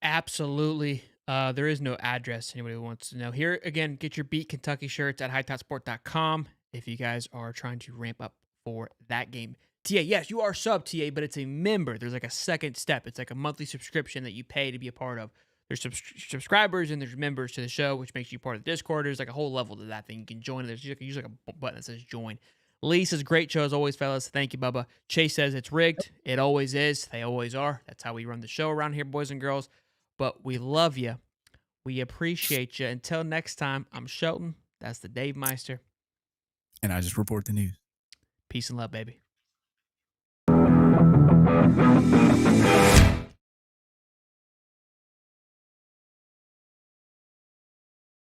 Absolutely. There is no address. Anybody who wants to know. Here, again, get your Beat Kentucky shirts at hightopsport.com if you guys are trying to ramp up for that game. TA, yes, you are sub TA, but it's a member. There's like a second step. It's like a monthly subscription that you pay to be a part of. There's subscribers and there's members to the show, which makes you part of the Discord. There's like a whole level to that thing. You can join. There's usually like a button that says join. Lee says, great show as always, fellas. Thank you, Bubba. Chase says, it's rigged. It always is. They always are. That's how we run the show around here, boys and girls. But we love you. We appreciate you. Until next time, I'm Shelton. That's the Dave Meister. And I just report the news. Peace and love, baby.